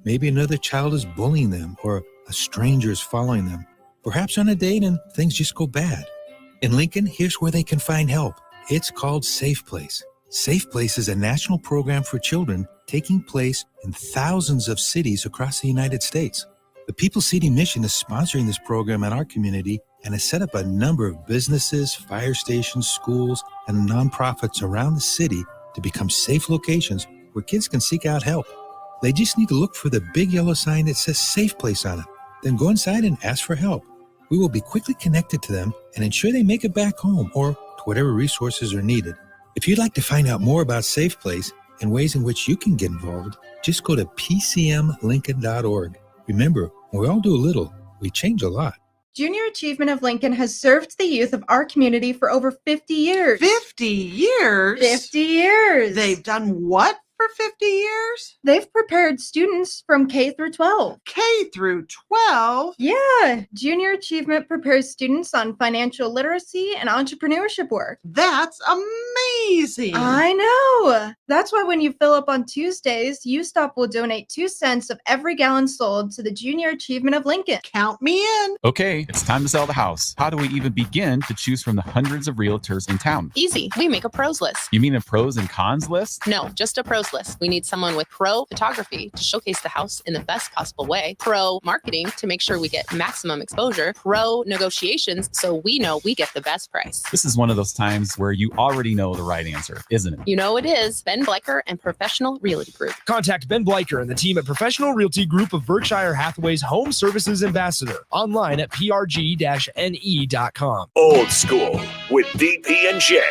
Maybe another child is bullying them or a stranger is following them. Perhaps on a date and things just go bad. In Lincoln, here's where they can find help. It's called Safe Place. Safe Place is a national program for children taking place in thousands of cities across the United States. The People City Mission is sponsoring this program in our community and has set up a number of businesses, fire stations, schools, and nonprofits around the city to become safe locations where kids can seek out help. They just need to look for the big yellow sign that says Safe Place on it. Then go inside and ask for help. We will be quickly connected to them and ensure they make it back home or to whatever resources are needed. If you'd like to find out more about Safe Place and ways in which you can get involved, just go to pcmlincoln.org. Remember, when we all do a little, we change a lot. Junior Achievement of Lincoln has served the youth of our community for over 50 years. 50 years? 50 years. They've done what for 50 years? They've prepared students from K through 12. K through 12? Yeah. Junior Achievement prepares students on financial literacy and entrepreneurship work. That's amazing. I know. That's why when you fill up on Tuesdays, UStop will donate 2 cents of every gallon sold to the Junior Achievement of Lincoln. Count me in. Okay, it's time to sell the house. How do we even begin to choose from the hundreds of realtors in town? Easy. We make a pros list. You mean a pros and cons list? No, just a pros list. We need someone with pro photography to showcase the house in the best possible way, pro marketing to make sure we get maximum exposure, pro negotiations so we know we get the best price. This is one of those times where you already know the right answer, isn't it? You know it is. Ben Bleicher and Professional Realty Group. Contact Ben Bleicher and the team at Professional Realty Group of Berkshire Hathaway's Home Services Ambassador. Online at prg-ne.com. Old School with DP and J.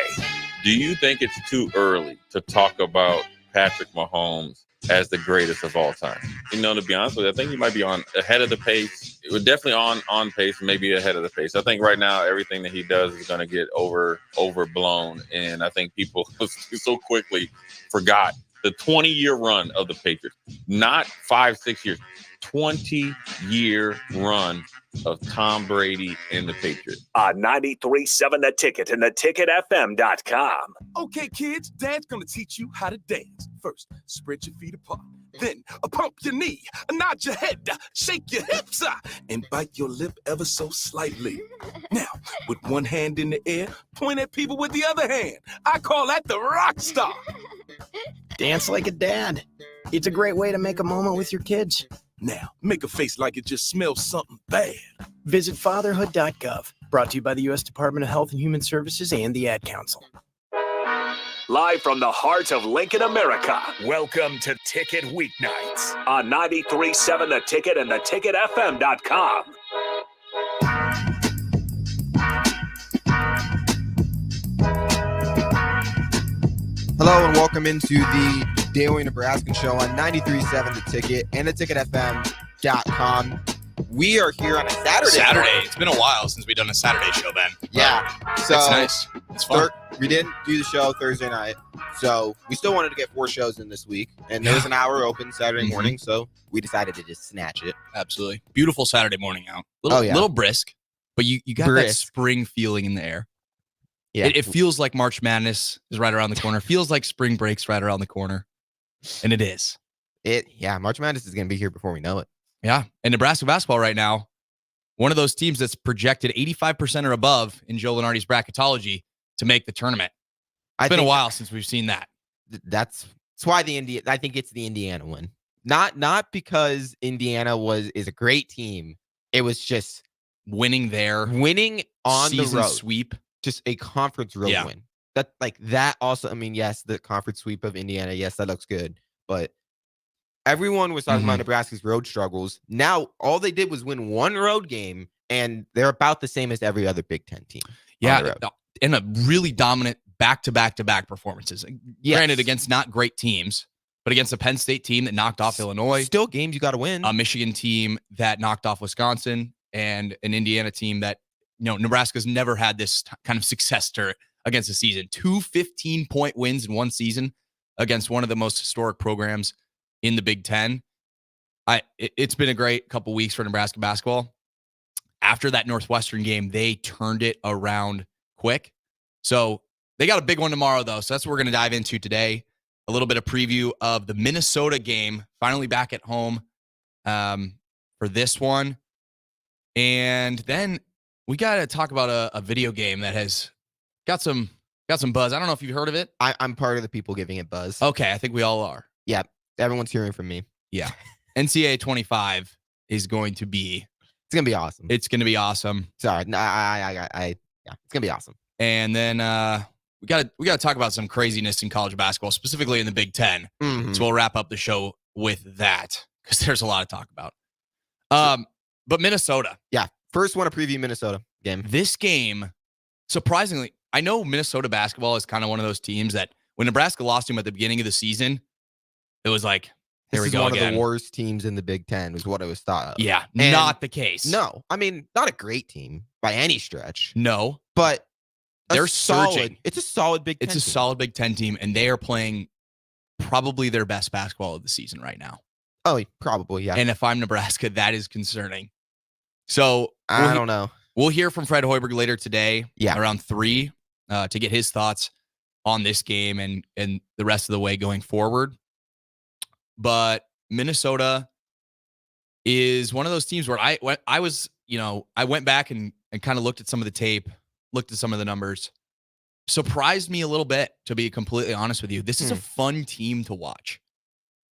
Do you think it's too early to talk about Patrick Mahomes as the greatest of all time? You know, to be honest with you, I think he might be on ahead of the pace. It was definitely on pace, maybe ahead of the pace. I think right now everything that he does is going to get overblown, and I think people so quickly forgot the 20-year run of the Patriots. Not 5-6 years, 20-year run of Tom Brady and the Patriots. 93.7 The Ticket and theticketfm.com. Okay, kids, Dad's going to teach you how to dance. First, spread your feet apart. Then, pump your knee, nod your head, shake your hips, and bite your lip ever so slightly. Now, with one hand in the air, point at people with the other hand. I call that the rock star. Dance like a dad. It's a great way to make a moment with your kids. Now, make a face like it just smells something bad. Visit fatherhood.gov. Brought to you by the U.S. Department of Health and Human Services and the Ad Council. Live from the heart of Lincoln, America. Welcome to Ticket Weeknights on 93.7 The Ticket and theticketfm.com. Hello and welcome into the Daily Nebraskan Show on 93.7 The Ticket and theticketfm.com. We are here on a Saturday. It's been a while since we've done a Saturday show, Ben. Yeah. So it's nice. It's fun. We didn't do the show Thursday night, so we still wanted to get 4 shows in this week. And there was an hour open Saturday morning, so we decided to just snatch it. Absolutely. Beautiful Saturday morning out. Little brisk, but you got that spring feeling in the air. Yeah. It feels like March Madness is right around the corner. Feels like spring break's right around the corner. And it is. March Madness is going to be here before we know it. Yeah. And Nebraska basketball right now, one of those teams that's projected 85% or above in Joe Lunardi's bracketology to make the tournament. It's been a while since we've seen that. That's why I think it's the Indiana one. Not because Indiana is a great team. It was just winning on the road. Sweep. Just a conference road win. That also, I mean, yes, the conference sweep of Indiana, yes, that looks good. But everyone was talking about Nebraska's road struggles. Now, all they did was win one road game, and they're about the same as every other Big Ten team. Yeah, and a really dominant back-to-back performances. Yes. Granted, against not great teams, but against a Penn State team that knocked off Illinois. Still games you got to win. A Michigan team that knocked off Wisconsin, and an Indiana team that, Nebraska's never had this kind of success to against a season. 2 15-point wins in one season against one of the most historic programs in the Big Ten. It's been a great couple weeks for Nebraska basketball. After that Northwestern game, they turned it around quick. So they got a big one tomorrow, though. So that's what we're going to dive into today. A little bit of preview of the Minnesota game, finally back at home for this one. And then we got to talk about a video game that has got some buzz. I don't know if you've heard of it. I'm part of the people giving it buzz. Okay, I think we all are. Yeah, everyone's hearing from me. Yeah. NCAA 25 is going to be. It's gonna be awesome. It's gonna be awesome. Sorry, no, yeah, it's gonna be awesome. And then we gotta talk about some craziness in college basketball, specifically in the Big Ten. Mm-hmm. So we'll wrap up the show with that because there's a lot to talk about. But Minnesota. Yeah, first want to preview Minnesota game. This game, surprisingly, I know Minnesota basketball is kind of one of those teams that when Nebraska lost to them at the beginning of the season, it was like, here we go one again. of the worst teams in the Big Ten was what it was thought of. Yeah, And not the case. No, I mean, not a great team by any stretch. No. But they're solid. surging. It's a solid Big Ten It's a team. solid Big Ten team, and they are playing probably their best basketball of the season right now. Oh, probably, yeah. And if I'm Nebraska, that is concerning. So I don't know. We'll hear from Fred Hoiberg later today, yeah, around 3, to get his thoughts on this game and the rest of the way going forward. But Minnesota is one of those teams where I went back and kind of looked at some of the tape, looked at some of the numbers. Surprised me a little bit, to be completely honest with you. This is a fun team to watch.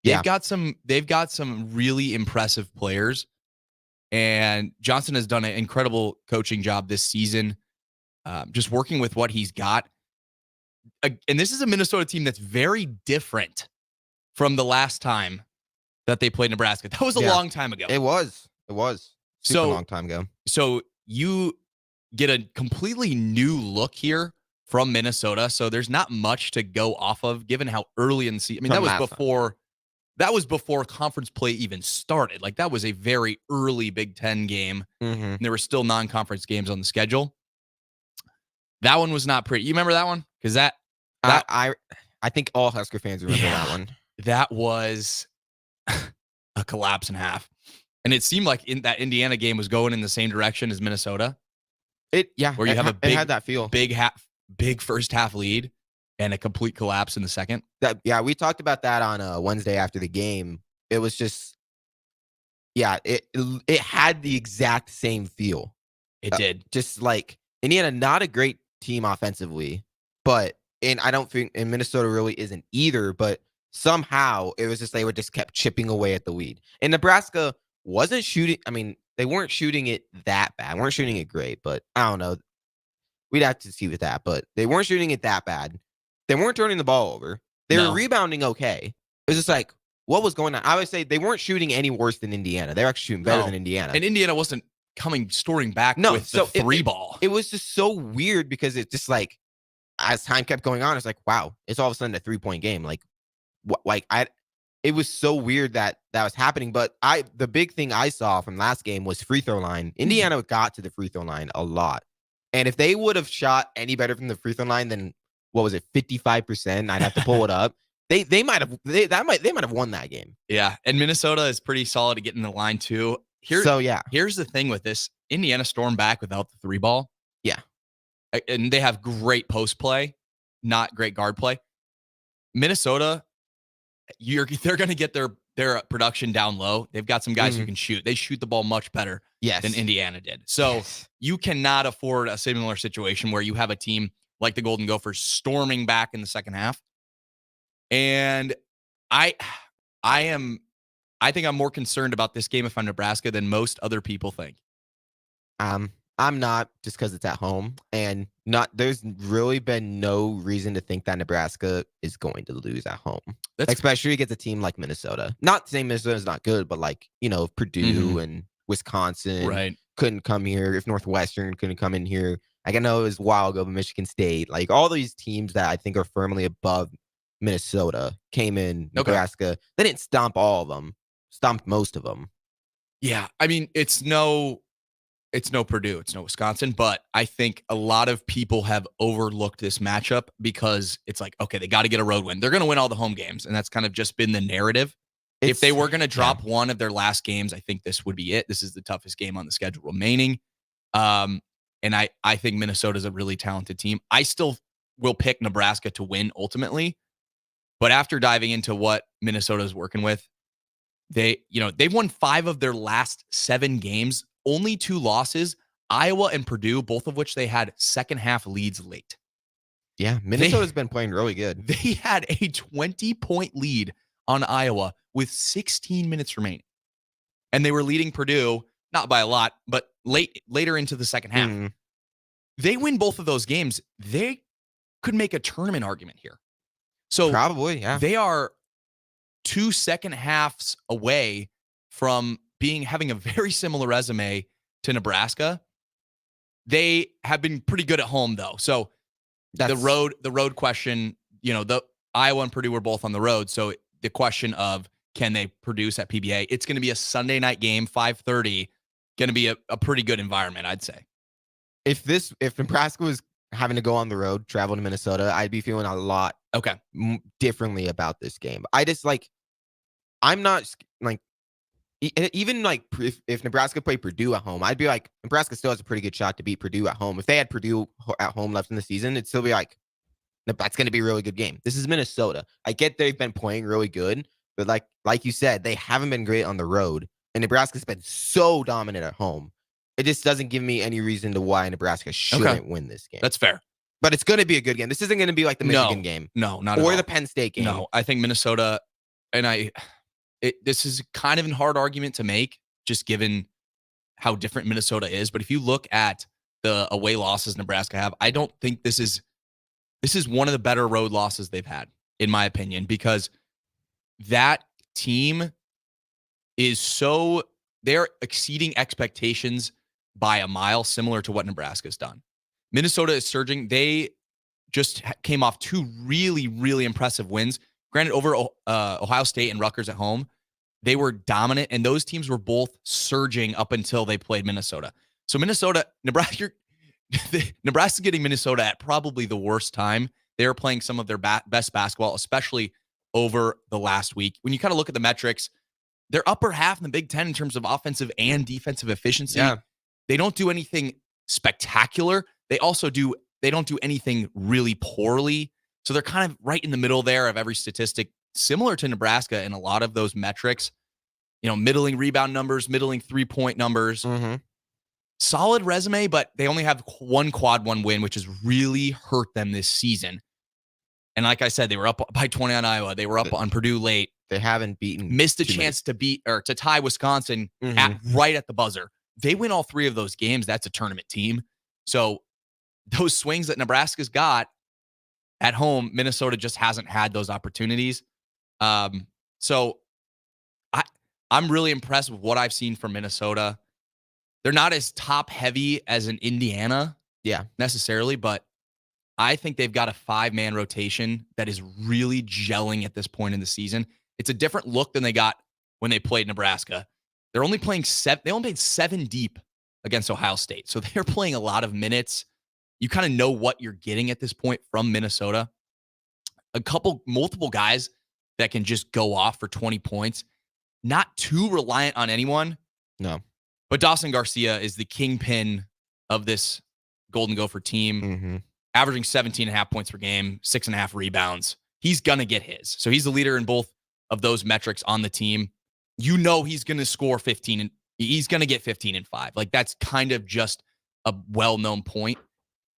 They've got some really impressive players, and Johnson has done an incredible coaching job this season, just working with what he's got. And this is a Minnesota team that's very different from the last time that they played Nebraska. That was a long time ago. It was. Super long time ago. So you get a completely new look here from Minnesota. So there's not much to go off of, given how early in the season. I mean, that was before conference play even started. Like, that was a very early Big Ten game. Mm-hmm. And there were still non-conference games on the schedule. That one was not pretty. You remember that one? Because I think all Husker fans remember that one. That was a collapse and a half. And it seemed like that Indiana game was going in the same direction as Minnesota. Where you have it had that feel. Big first half lead and a complete collapse in the second. We talked about that on Wednesday after the game. It was just, it had the exact same feel. It did. Just like Indiana, not a great team offensively, and I don't think, and Minnesota really isn't either, but somehow it was just, they just kept chipping away at the lead. And Nebraska wasn't shooting. I mean, they weren't shooting it that bad. Weren't shooting it great, but I don't know. We'd have to see with that, but they weren't shooting it that bad. They weren't turning the ball over. They were rebounding okay. It was just like, what was going on? I would say they weren't shooting any worse than Indiana. They were actually shooting better than Indiana. And Indiana wasn't storing back with the three ball. It was just so weird because it's just like, as time kept going on, it's like, wow, it's all of a sudden a 3-point game. It was so weird that was happening. But the big thing I saw from last game was free throw line. Indiana got to the free throw line a lot. And if they would have shot any better from the free throw line than, what was it, 55%, I'd have to pull it up. They might have won that game. Yeah, and Minnesota is pretty solid to get in the line too. Here's the thing with this: Indiana stormed back without the 3 ball. Yeah, and they have great post play, not great guard play. Minnesota, they're going to get their production down low. They've got some guys who can shoot. They shoot the ball much better than Indiana did. So you cannot afford a similar situation where you have a team like the Golden Gophers storming back in the second half. And I think I'm more concerned about this game if I'm Nebraska than most other people think. I'm not, just because it's at home, and there's really been no reason to think that Nebraska is going to lose at home. Especially against a team like Minnesota. Not saying Minnesota's not good, but Purdue and Wisconsin couldn't come here. If Northwestern couldn't come in here, I know it was a while ago, but Michigan State, all these teams that I think are firmly above Minnesota came in Nebraska. They didn't stomp all of them, stomped most of them. Yeah, I mean, it's no Purdue, it's no Wisconsin, but I think a lot of people have overlooked this matchup because it's like, okay, they got to get a road win. They're going to win all the home games, and that's kind of just been the narrative. If they were going to drop one of their last games, I think this would be it. This is the toughest game on the schedule remaining. And I think Minnesota's a really talented team. I still will pick Nebraska to win ultimately, but after diving into what Minnesota's working with, They've won 5 of their last 7 games, only 2 losses, Iowa and Purdue, both of which they had second half leads late. Yeah, Minnesota's been playing really good. They had a 20-point lead on Iowa with 16 minutes remaining. And they were leading Purdue, not by a lot, but later into the second half. Mm-hmm. They win both of those games. They could make a tournament argument here. So probably, yeah. They are 2 second halves away from having a very similar resume to Nebraska. They have been pretty good at home, though. So the road question, the Iowa and Purdue were both on the road. So the question of can they produce at PBA? It's going to be a Sunday night game, 5:30. Going to be a pretty good environment, I'd say. If Nebraska was having to go on the road, travel to Minnesota, I'd be feeling a lot differently about this game. I just I'm not like, even like if Nebraska played Purdue at home, I'd be like, Nebraska still has a pretty good shot to beat Purdue at home. If they had Purdue at home left in the season, it'd still be like, that's going to be a really good game. This is Minnesota. I get they've been playing really good, but like you said, they haven't been great on the road, and Nebraska's been so dominant at home. It just doesn't give me any reason to why Nebraska shouldn't win this game. That's fair. But it's going to be a good game. This isn't going to be like the Michigan game. No, not at all. Or the Penn State game. No, I think Minnesota, and this is kind of a hard argument to make, just given how different Minnesota is. But if you look at the away losses Nebraska have, I don't think this is one of the better road losses they've had, in my opinion, because that team they're exceeding expectations by a mile, similar to what Nebraska's done. Minnesota is surging. They just came off 2 really, really impressive wins. Granted, over Ohio State and Rutgers at home, they were dominant, and those teams were both surging up until they played Minnesota. So Nebraska's getting Minnesota at probably the worst time. They're playing some of their best basketball, especially over the last week. When you kind of look at the metrics, they're upper half in the Big Ten in terms of offensive and defensive efficiency. Yeah. They don't do anything spectacular. They don't do anything really poorly. So they're kind of right in the middle there of every statistic, similar to Nebraska in a lot of those metrics. Middling rebound numbers, middling 3-point numbers. Mm-hmm. Solid resume, but they only have 1 quad 1 win, which has really hurt them this season. And like I said, they were up by 20 on Iowa. They were up on Purdue late. They haven't beaten. Missed a chance to tie Wisconsin right at the buzzer. They win all 3 of those games. That's a tournament team. So those swings that Nebraska's got at home, Minnesota just hasn't had those opportunities. So I'm really impressed with what I've seen from Minnesota. They're not as top heavy as an Indiana, necessarily, but I think they've got a 5-man rotation that is really gelling at this point in the season. It's a different look than they got when they played Nebraska. They're only playing 7. They only played 7 deep against Ohio State, so they're playing a lot of minutes. You kind of know what you're getting at this point from Minnesota. Multiple guys that can just go off for 20 points. Not too reliant on anyone. No. But Dawson Garcia is the kingpin of this Golden Gopher team, mm-hmm. averaging 17.5 points per game, 6.5 rebounds. He's going to get his. So he's the leader in both of those metrics on the team. He's going to score 15 and he's going to get 15 and 5. Like, that's kind of just a well-known point.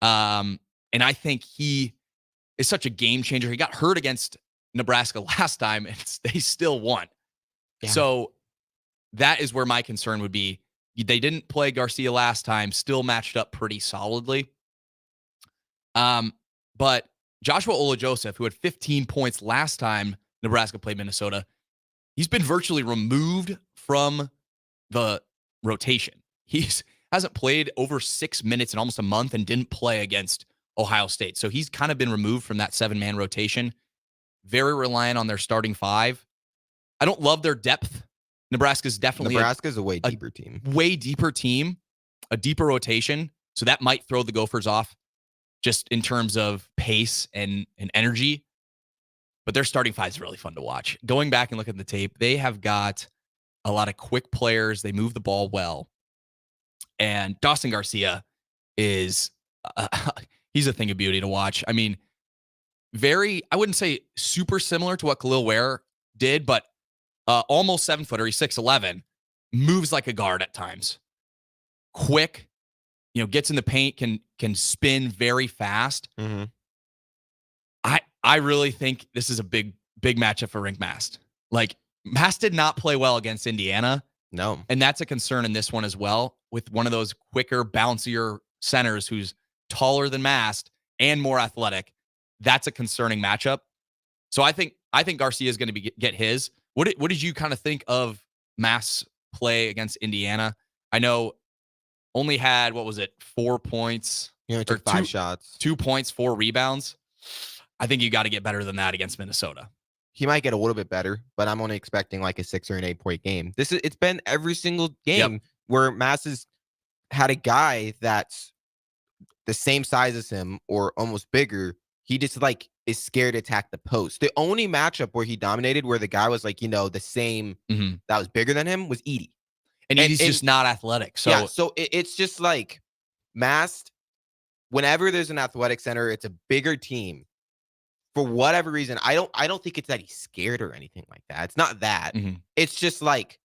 And I think he is such a game changer. He got hurt against Nebraska last time and they still won. Yeah. So that is where my concern would be. They didn't play Garcia last time, still matched up pretty solidly. But Joshua Olajoseph, who had 15 points last time Nebraska played Minnesota, he's been virtually removed from the rotation. He hasn't played over 6 minutes in almost a month and didn't play against Ohio State. So he's kind of been removed from that 7-man rotation. Very reliant on their starting 5. I don't love their depth. Nebraska's a way deeper team. Way deeper team, a deeper rotation. So that might throw the Gophers off just in terms of pace and energy. But their starting 5 is really fun to watch. Going back and looking at the tape, they have got a lot of quick players. They move the ball well. And Dawson Garcia is, he's a thing of beauty to watch. I mean, I wouldn't say super similar to what Khalil Ware did, but almost 7-footer. He's 6'11", moves like a guard at times. Quick, gets in the paint, can spin very fast. Mm-hmm. I really think this is a big matchup for Rienk Mast. Like, Mast did not play well against Indiana. No. And that's a concern in this one as well, with one of those quicker, bouncier centers who's taller than Mast and more athletic. That's a concerning matchup. So I think Garcia is going to get his. What did you kind of think of Mast's play against Indiana? I know only had, 4 points? Took 5 shots. 2 points, 4 rebounds. I think you got to get better than that against Minnesota. He might get a little bit better, but I'm only expecting like a 6 or an 8-point game. It's been every single game where Mast has had a guy that's the same size as him or almost bigger. He just like is scared to attack the post. The only matchup where he dominated, where the guy was like, the same that was bigger than him, was Edey. And Edey's just not athletic. So yeah, so it's just like Mast, whenever there's an athletic center, it's a bigger team. For whatever reason, I don't think it's that he's scared or anything like that. It's not that. It's just like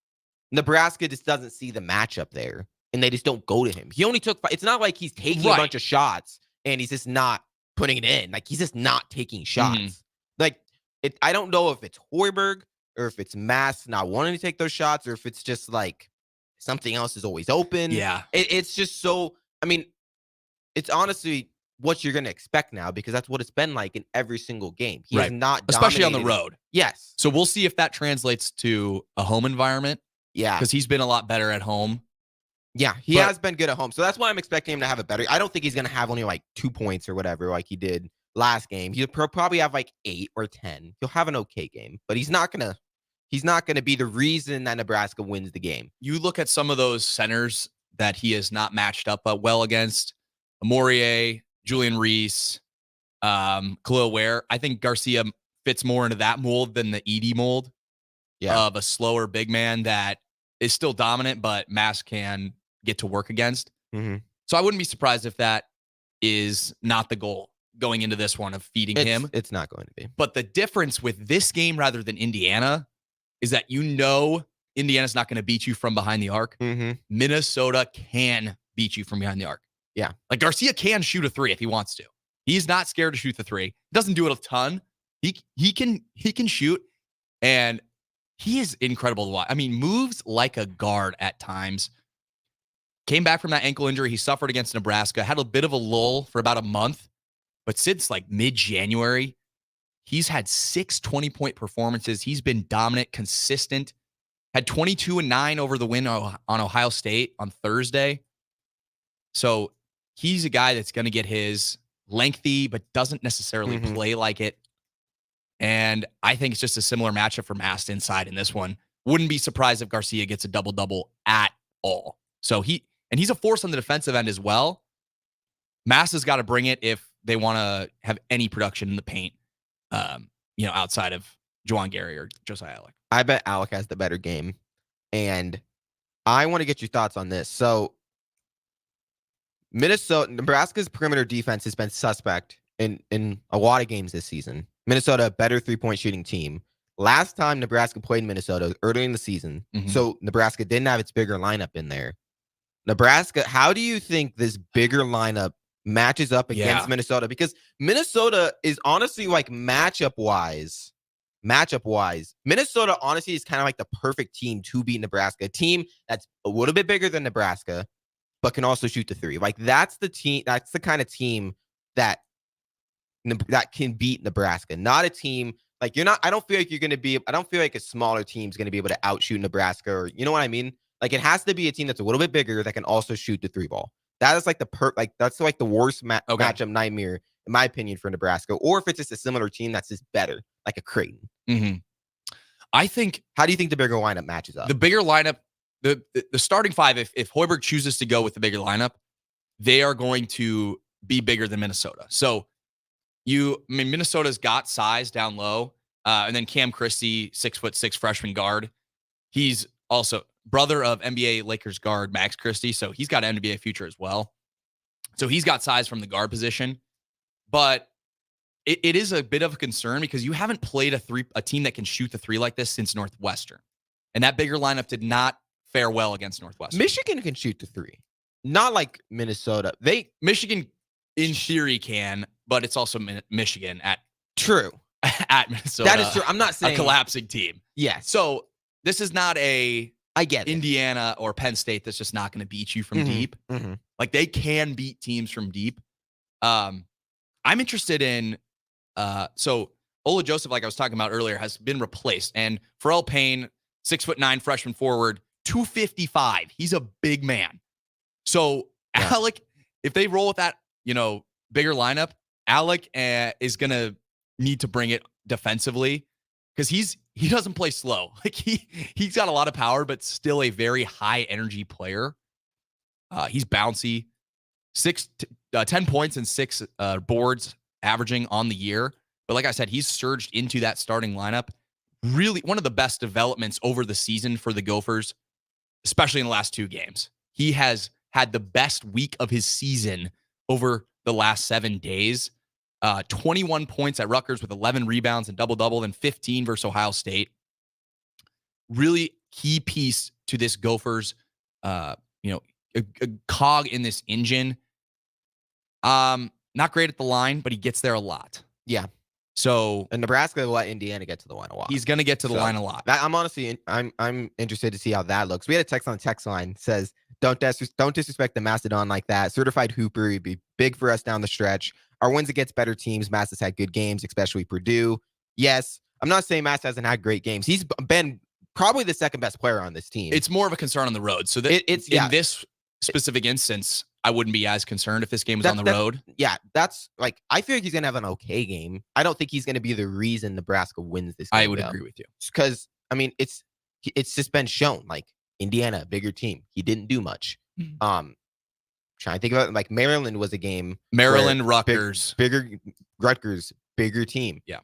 Nebraska just doesn't see the matchup there, and they just don't go to him. He only took. It's not like he's taking a bunch of shots and he's just not putting it in. Like, he's just not taking shots. Like, I don't know if it's Hoiberg or if it's Mast not wanting to take those shots, or if it's just like something else is always open. Yeah, it's just so. I mean, it's honestly what you're going to expect now, because that's what it's been like in every single game. He is not especially on the dominated. road. Yes. So we'll see if that translates to a home environment. Yeah. Because he's been a lot better at home. Yeah, he has been good at home. So that's why I'm expecting him to have a better. I don't think he's going to have only like 2 points or whatever like he did last game. He'll probably have like 8 or 10. He'll have an okay game, but he's not going to be the reason that Nebraska wins the game. You look at some of those centers that he has not matched up well against: Amorie, Julian Reese, Khalil Ware. I think Garcia fits more into that mold than the Edey mold of a slower big man that is still dominant, but Mast can get to work against. So I wouldn't be surprised if that is not the goal going into this one, of feeding him. It's not going to be. But the difference with this game rather than Indiana is that Indiana's not going to beat you from behind the arc. Minnesota can beat you from behind the arc. Yeah. Like, Garcia can shoot a 3 if he wants to. He's not scared to shoot the 3. Doesn't do it a ton. He can shoot, and he is incredible to watch. I mean, moves like a guard at times. Came back from that ankle injury he suffered against Nebraska. Had a bit of a lull for about a month, but since like mid-January, he's had 6 20-point performances. He's been dominant, consistent. Had 22 and 9 over the win on Ohio State on Thursday. So he's a guy that's going to get his, lengthy, but doesn't necessarily play like it. And I think it's just a similar matchup for Mast inside in this one. Wouldn't be surprised if Garcia gets a double-double at all. So he's a force on the defensive end as well. Mast has got to bring it if they want to have any production in the paint, outside of Juwan Gary or Josiah Alec. I bet Alec has the better game. And I want to get your thoughts on this. So Nebraska's perimeter defense has been suspect in a lot of games this season. Minnesota, a better 3-point shooting team. Last time Nebraska played Minnesota early in the season, so Nebraska didn't have its bigger lineup in there. Nebraska, how do you think this bigger lineup matches up against Minnesota? Because Minnesota is honestly, like, matchup-wise, Minnesota honestly is kind of like the perfect team to beat Nebraska. A team that's a little bit bigger than Nebraska, but can also shoot the 3. Like, that's the team. That's the kind of team that can beat Nebraska. Not a team like I don't feel like a smaller team is going to be able to outshoot Nebraska, or you know what I mean? Like, it has to be a team that's a little bit bigger that can also shoot the 3 ball. That is like that's like the worst matchup nightmare, in my opinion, for Nebraska. Or if it's just a similar team that's just better, like a Creighton. I think. How do you think the bigger lineup matches up? The bigger lineup, the starting 5, if Hoiberg chooses to go with the bigger lineup, they are going to be bigger than Minnesota. So Minnesota's got size down low, and then Cam Christie, 6'6" freshman guard. He's also brother of NBA Lakers guard Max Christie, so he's got an NBA future as well. So he's got size from the guard position, but it is a bit of a concern because you haven't played a team that can shoot the 3 like this since Northwestern. And that bigger lineup did not fare well against Northwestern. Michigan can shoot the three. Not like Minnesota. Michigan, in theory, can, but it's also Michigan at Minnesota. That is true. I'm not saying a collapsing team. Yes. So this is not I get Indiana or Penn State that's just not going to beat you from deep. Mm-hmm. Like they can beat teams from deep. I'm interested in so Ola Joseph, like I was talking about earlier, has been replaced, and Pharrell Payne, 6'9" freshman forward, 255. He's a big man. So Alec, if they roll with that, bigger lineup, Alec is gonna need to bring it defensively because he doesn't play slow. Like he's got a lot of power, but still a very high energy player. He's bouncy, 10 points and 6 boards averaging on the year. But like I said, he's surged into that starting lineup. Really one of the best developments over the season for the Gophers, especially in the last 2 games. He has had the best week of his season over the last 7 days. 21 points at Rutgers with 11 rebounds and double-double, and 15 versus Ohio State. Really key piece to this Gophers, a cog in this engine. Not great at the line, but he gets there a lot. Yeah. So and Nebraska will let Indiana get to the line a lot. He's going to get to the line a lot. I'm interested to see how that looks. We had a text on the text line says, don't disrespect the Mastodon like that. Certified hooper, he'd be big for us down the stretch. Our wins against better teams. Mass has had good games, especially Purdue. Yes, I'm not saying Mass hasn't had great games. He's been probably the second best player on this team. It's more of a concern on the road. So in this specific instance, I wouldn't be as concerned if this game was on the road. Yeah, that's like, I feel like he's going to have an okay game. I don't think he's going to be the reason Nebraska wins this game. I would agree with you. Because, I mean, it's just been shown, like, Indiana, bigger team. He didn't do much. Trying to think about it, like Maryland was a game. Maryland, Rutgers. Rutgers, bigger team. Yeah.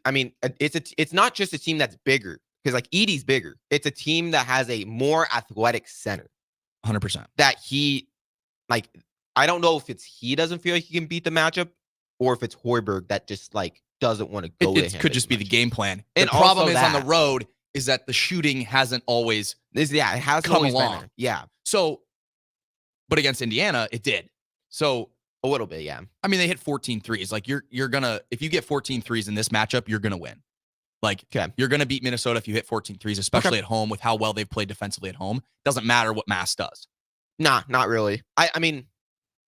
I mean, it's not just a team that's bigger, because like Edie's bigger. It's a team that has a more athletic center. 100%. That like, I don't know if it's he doesn't feel like he can beat the matchup, or if it's Hoiberg that just like doesn't want to go to him. It could just be the game plan. And the problem is on the road is that the shooting hasn't always it has come always along. Been, yeah. So, but against Indiana, it did. So a little bit, yeah. I mean, they hit 14 threes. Like you're gonna, if you get 14 threes in this matchup, you're gonna win. Like you're gonna beat Minnesota if you hit 14 threes, especially at home with how well they've played defensively at home. Doesn't matter what Mass does. Nah, not really. I mean,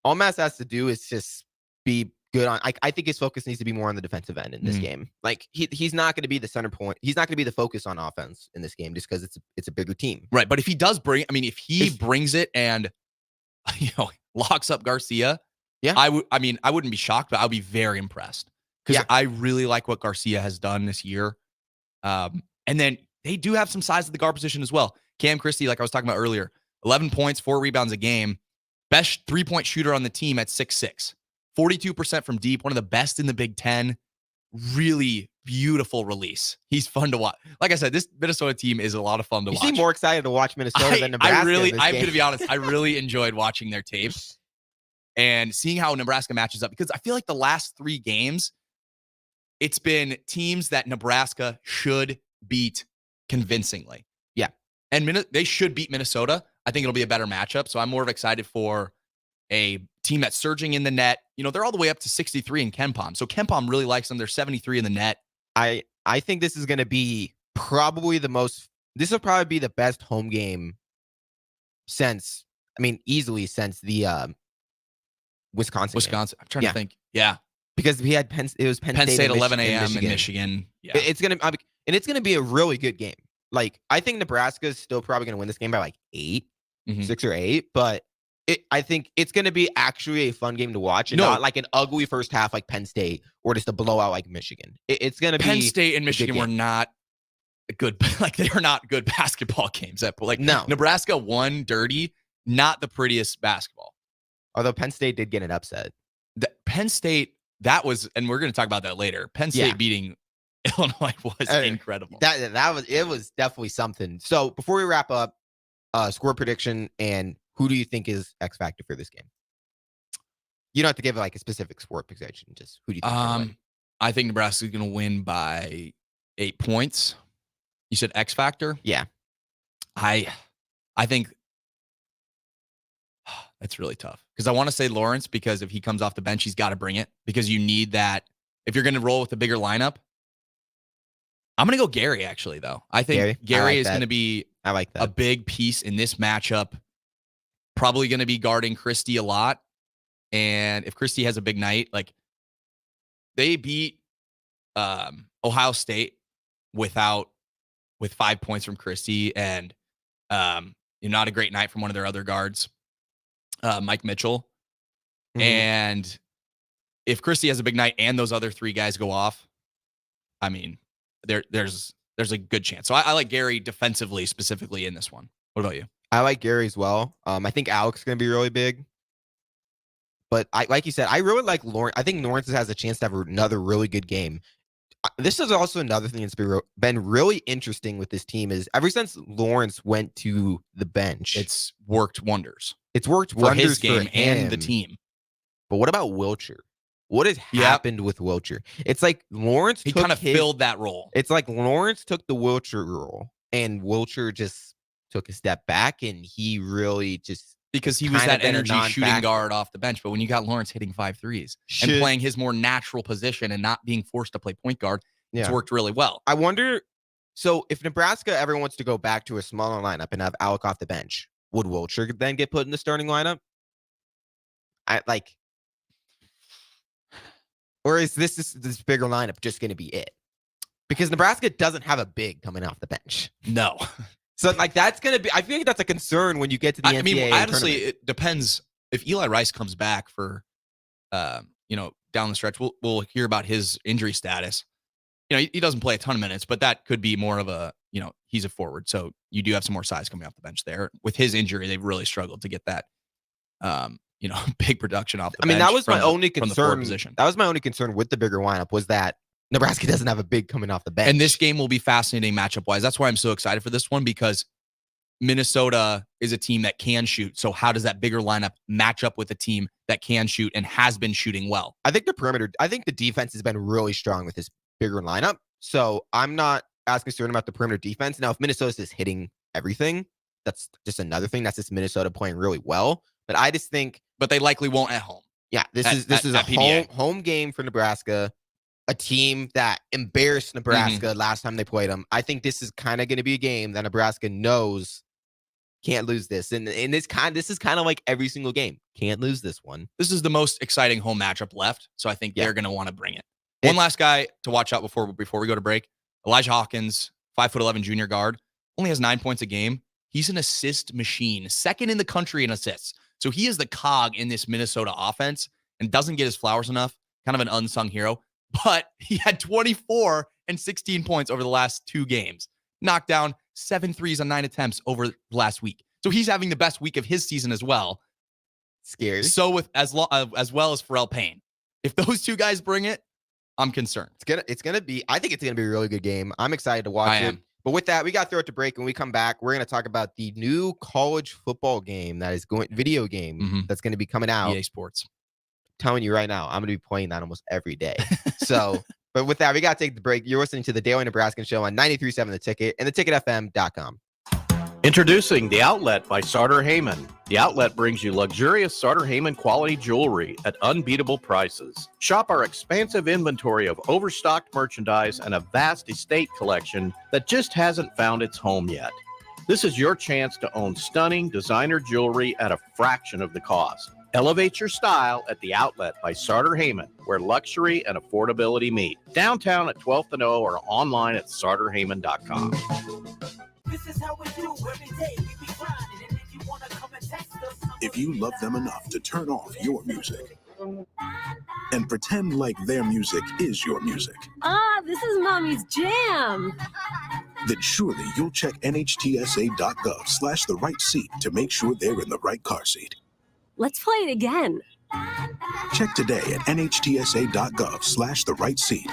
all Mass has to do is just be good on. I think his focus needs to be more on the defensive end in this game. Like he's not going to be the center point. He's not going to be the focus on offense in this game just because it's a bigger team. Right, but if he does bring, I mean, if he brings it and locks up Garcia, I wouldn't be shocked, but I would be very impressed because I really like what Garcia has done this year. And then they do have some size at the guard position as well. Cam Christie, like I was talking about earlier, 11 points, 4 rebounds a game. Best 3-point shooter on the team at 6'6". 42% from deep, one of the best in the Big Ten. Really beautiful release. He's fun to watch. Like I said, this Minnesota team is a lot of fun to watch. You seem more excited to watch Minnesota than Nebraska. I'm going to be honest. I really enjoyed watching their tape and seeing how Nebraska matches up, because I feel like the last 3 games, it's been teams that Nebraska should beat convincingly. Yeah. And they should beat Minnesota. I think it'll be a better matchup. So I'm more excited for a team that's surging in the net. They're all the way up to 63 in KenPom. So KenPom really likes them. They're 73 in the net. I think this is going to be this will probably be the best home game easily since the Wisconsin. I'm trying to think. Yeah. Because we had Penn State 11 a.m. in Michigan. Yeah. It's going to be a really good game. Like, I think Nebraska is still probably going to win this game by like 6 or 8, but I think it's going to be actually a fun game to watch, and not like an ugly first half like Penn State or just a blowout like Michigan. It's going to be Penn State and Michigan were not good. Like, they are not good basketball games. No. Nebraska won dirty, not the prettiest basketball. Although Penn State did get an upset. Penn State, and we're going to talk about that later. Penn State beating Illinois was incredible. It was definitely something. So before we wrap up, score prediction, and who do you think is X factor for this game? You don't have to give like a specific sport prediction. Just who do you think? I think Nebraska is going to win by 8 points. You said X factor? Yeah. I think that's really tough because I want to say Lawrence because if he comes off the bench, he's got to bring it because you need that. If you're going to roll with a bigger lineup, I'm going to go Gary actually, though. I think Gary is going to be a big piece in this matchup. Probably going to be guarding Christie a lot. And if Christie has a big night, like they beat Ohio State with 5 points from Christie and not a great night from one of their other guards, Mike Mitchell. Mm-hmm. And if Christie has a big night and those other three guys go off, I mean, there's a good chance. So I like Gary defensively specifically in this one. What about you? I like Gary as well. I think Alex is going to be really big. But like you said, I really like Lawrence. I think Lawrence has a chance to have another really good game. This is also another thing that's been really interesting with this team is ever since Lawrence went to the bench, it's worked wonders. It's worked for wonders his game for him and the team. But what about Wilcher? What has happened with Wilcher? It's like Lawrence kind of filled that role. It's like Lawrence took the Wilcher role, and Wilcher just took a step back, and he really just because he was that energy shooting guard off the bench. But when you got Lawrence hitting 5 threes and playing his more natural position and not being forced to play point guard, it's worked really well. I wonder. So if Nebraska ever wants to go back to a smaller lineup and have Alec off the bench, would Wilcher then get put in the starting lineup? Or is this bigger lineup just going to be it? Because Nebraska doesn't have a big coming off the bench. No. So that's going to be, I feel like that's a concern when you get to the NCAA honestly, tournament. it depends. If Eli Rice comes back for, down the stretch, we'll hear about his injury status. He doesn't play a ton of minutes, but that could be more of a, he's a forward. So you do have some more size coming off the bench there. With his injury, they've really struggled to get that, big production off the bench. That was my only concern. That was my only concern with the bigger lineup was that Nebraska doesn't have a big coming off the bench. And this game will be fascinating matchup-wise. That's why I'm so excited for this one because Minnesota is a team that can shoot. So how does that bigger lineup match up with a team that can shoot and has been shooting well? I think the defense has been really strong with this bigger lineup. So I'm not as concerned about the perimeter defense. Now, if Minnesota is hitting everything, that's just another thing. That's just Minnesota playing really well. But I just think... But they likely won't at home. Yeah, this is a home game for Nebraska. A team that embarrassed Nebraska last time they played them. I think this is kind of going to be a game that Nebraska knows can't lose this. And this is kind of like every single game. Can't lose this one. This is the most exciting home matchup left. So I think they're going to want to bring it. One last guy to watch out before we go to break. Elijah Hawkins, 5'11" junior guard, only has 9 points a game. He's an assist machine, second in the country in assists. So he is the cog in this Minnesota offense and doesn't get his flowers enough. Kind of an unsung hero. But he had 24 and 16 points over the last 2 games. Knocked down 7 threes on 9 attempts over last week. So he's having the best week of his season as well. Scary. So as well as Pharrell Payne. If those 2 guys bring it, I'm concerned. It's gonna be. I think it's gonna be a really good game. I'm excited to watch it. But with that, we got to throw it to break. When we come back, we're gonna talk about the new college football game video game that's gonna be coming out. EA Sports. Telling you right now, I'm going to be playing that almost every day. So, but with that, we got to take the break. You're listening to the Daily Nebraskan Show on 93.7 The Ticket and theticketfm.com. Introducing The Outlet by Sartor Heyman. The Outlet brings you luxurious Sartor Heyman quality jewelry at unbeatable prices. Shop our expansive inventory of overstocked merchandise and a vast estate collection that just hasn't found its home yet. This is your chance to own stunning designer jewelry at a fraction of the cost. Elevate your style at The Outlet by Sartor Heyman, where luxury and affordability meet. Downtown at 12th and O or online at sartorheyman.com. This is how we do every day. We be grinding, and if you want to come and text us. If you love them enough to turn off your music and pretend like their music is your music. This is Mommy's jam. Then surely you'll check nhtsa.gov/the right seat to make sure they're in the right car seat. Let's play it again. Check today at nhtsa.gov/the right seat.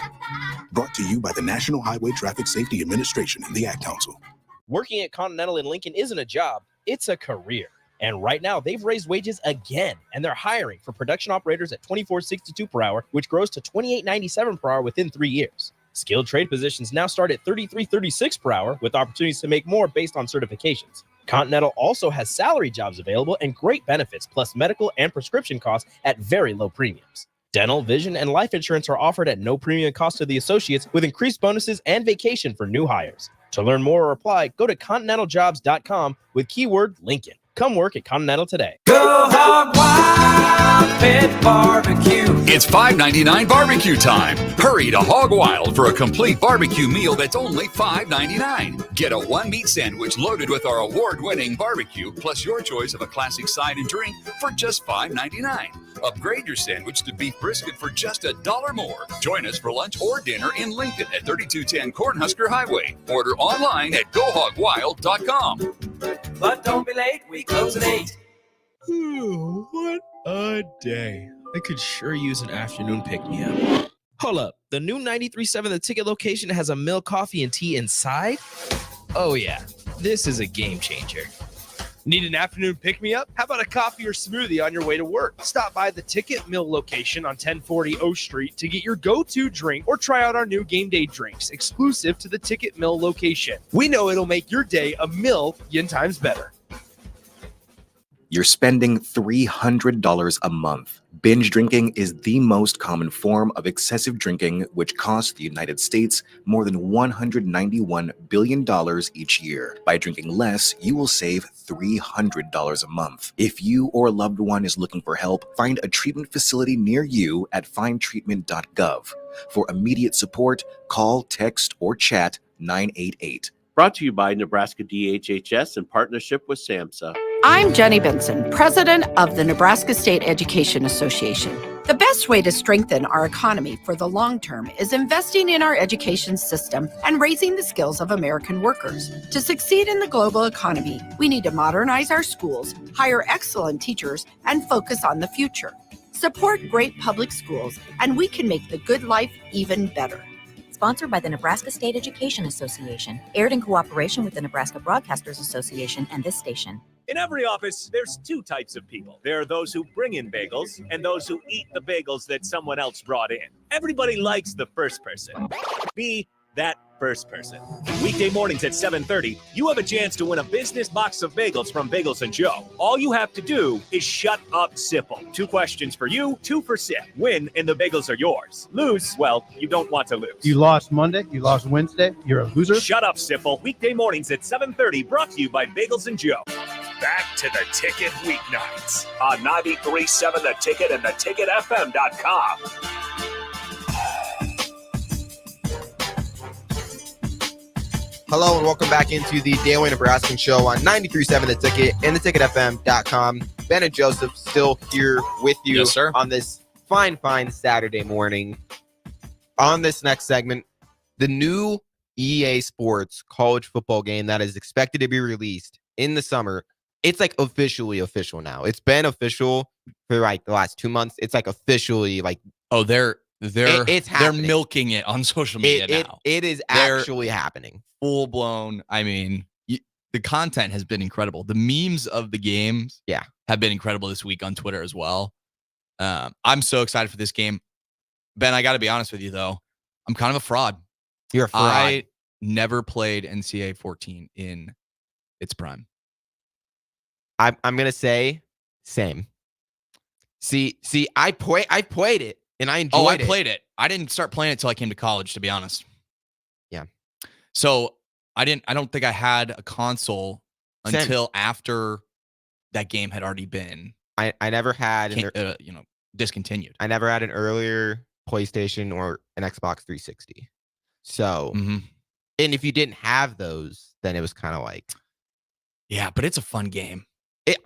Brought to you by the National Highway Traffic Safety Administration and the Ad Council. Working at Continental in Lincoln isn't a job, it's a career. And right now, they've raised wages again, and they're hiring for production operators at $24.62 per hour, which grows to $28.97 per hour within 3 years. Skilled trade positions now start at $33.36 per hour with opportunities to make more based on certifications. Continental also has salary jobs available and great benefits, plus medical and prescription costs at very low premiums. Dental, vision, and life insurance are offered at no premium cost to the associates with increased bonuses and vacation for new hires. To learn more or apply, go to continentaljobs.com with keyword Lincoln. Come work at Continental today. Go Hog Wild Pit Barbecue. It's $5.99 barbecue time. Hurry to Hog Wild for a complete barbecue meal that's only $5.99. Get a one-meat sandwich loaded with our award-winning barbecue, plus your choice of a classic side and drink for just $5.99. Upgrade your sandwich to beef brisket for just $1 more. Join us for lunch or dinner in Lincoln at 3210 Cornhusker Highway. Order online at gohogwild.com. But don't be late, we close at 8. Ooh, what a day. I could sure use an afternoon pick-me-up. Hold up. The new 93.7 The Ticket location has a milk, coffee, and tea inside? Oh, yeah. This is a game changer. Need an afternoon pick-me-up? How about a coffee or smoothie on your way to work? Stop by the Ticket Mill location on 1040 O Street to get your go-to drink or try out our new game day drinks exclusive to the Ticket Mill location. We know it'll make your day a million times better. You're spending $300 a month. Binge drinking is the most common form of excessive drinking, which costs the United States more than $191 billion each year. By drinking less, you will save $300 a month. If you or a loved one is looking for help, find a treatment facility near you at findtreatment.gov. For immediate support, call, text, or chat 988. Brought to you by Nebraska DHHS in partnership with SAMHSA. I'm Jenny Benson, president of the Nebraska State Education Association. The best way to strengthen our economy for the long term is investing in our education system and raising the skills of American workers. To succeed in the global economy, we need to modernize our schools, hire excellent teachers, and focus on the future. Support great public schools, and we can make the good life even better. Sponsored by the Nebraska State Education Association. Aired in cooperation with the Nebraska Broadcasters Association and this station. In every office, there's two types of people. There are those who bring in bagels and those who eat the bagels that someone else brought in. Everybody likes the first person. Be that first person. Weekday mornings at 7:30, you have a chance to win a business box of bagels from Bagels & Joe. All you have to do is shut up, Sipple. 2 questions for you, 2 for Sip. Win, and the bagels are yours. Lose, well, you don't want to lose. You lost Monday, you lost Wednesday, you're a loser. Shut up, Sipple. Weekday mornings at 7:30, brought to you by Bagels & Joe. Back to the Ticket weeknights on 93.7 The Ticket and theticketfm.com. Hello and welcome back into the Daily Nebraskan Show on 93.7 The Ticket and theticketfm.com. Ben and Joseph still here with you, yes, sir, on this fine Saturday morning. On this next segment, the new EA Sports college football game that is expected to be released in the summer. It's like officially official now. It's been official for like the last 2 months. It's like officially like, oh, they're happening. Milking it on social media now. It is actually happening. Full blown. I mean, the content has been incredible. The memes of the games, have been incredible this week on Twitter as well. I'm so excited for this game. Ben, I got to be honest with you though. I'm kind of a fraud. You're a fraud. I never played NCAA 14 in its prime. I'm gonna say same. See, I played it and I enjoyed it. I played it. I didn't start playing it till I came to college, to be honest. Yeah. So I don't think I had a console until after that game had already been. I never had discontinued. I never had an earlier PlayStation or an Xbox 360. So, and if you didn't have those, then it was kind of like, yeah, but it's a fun game.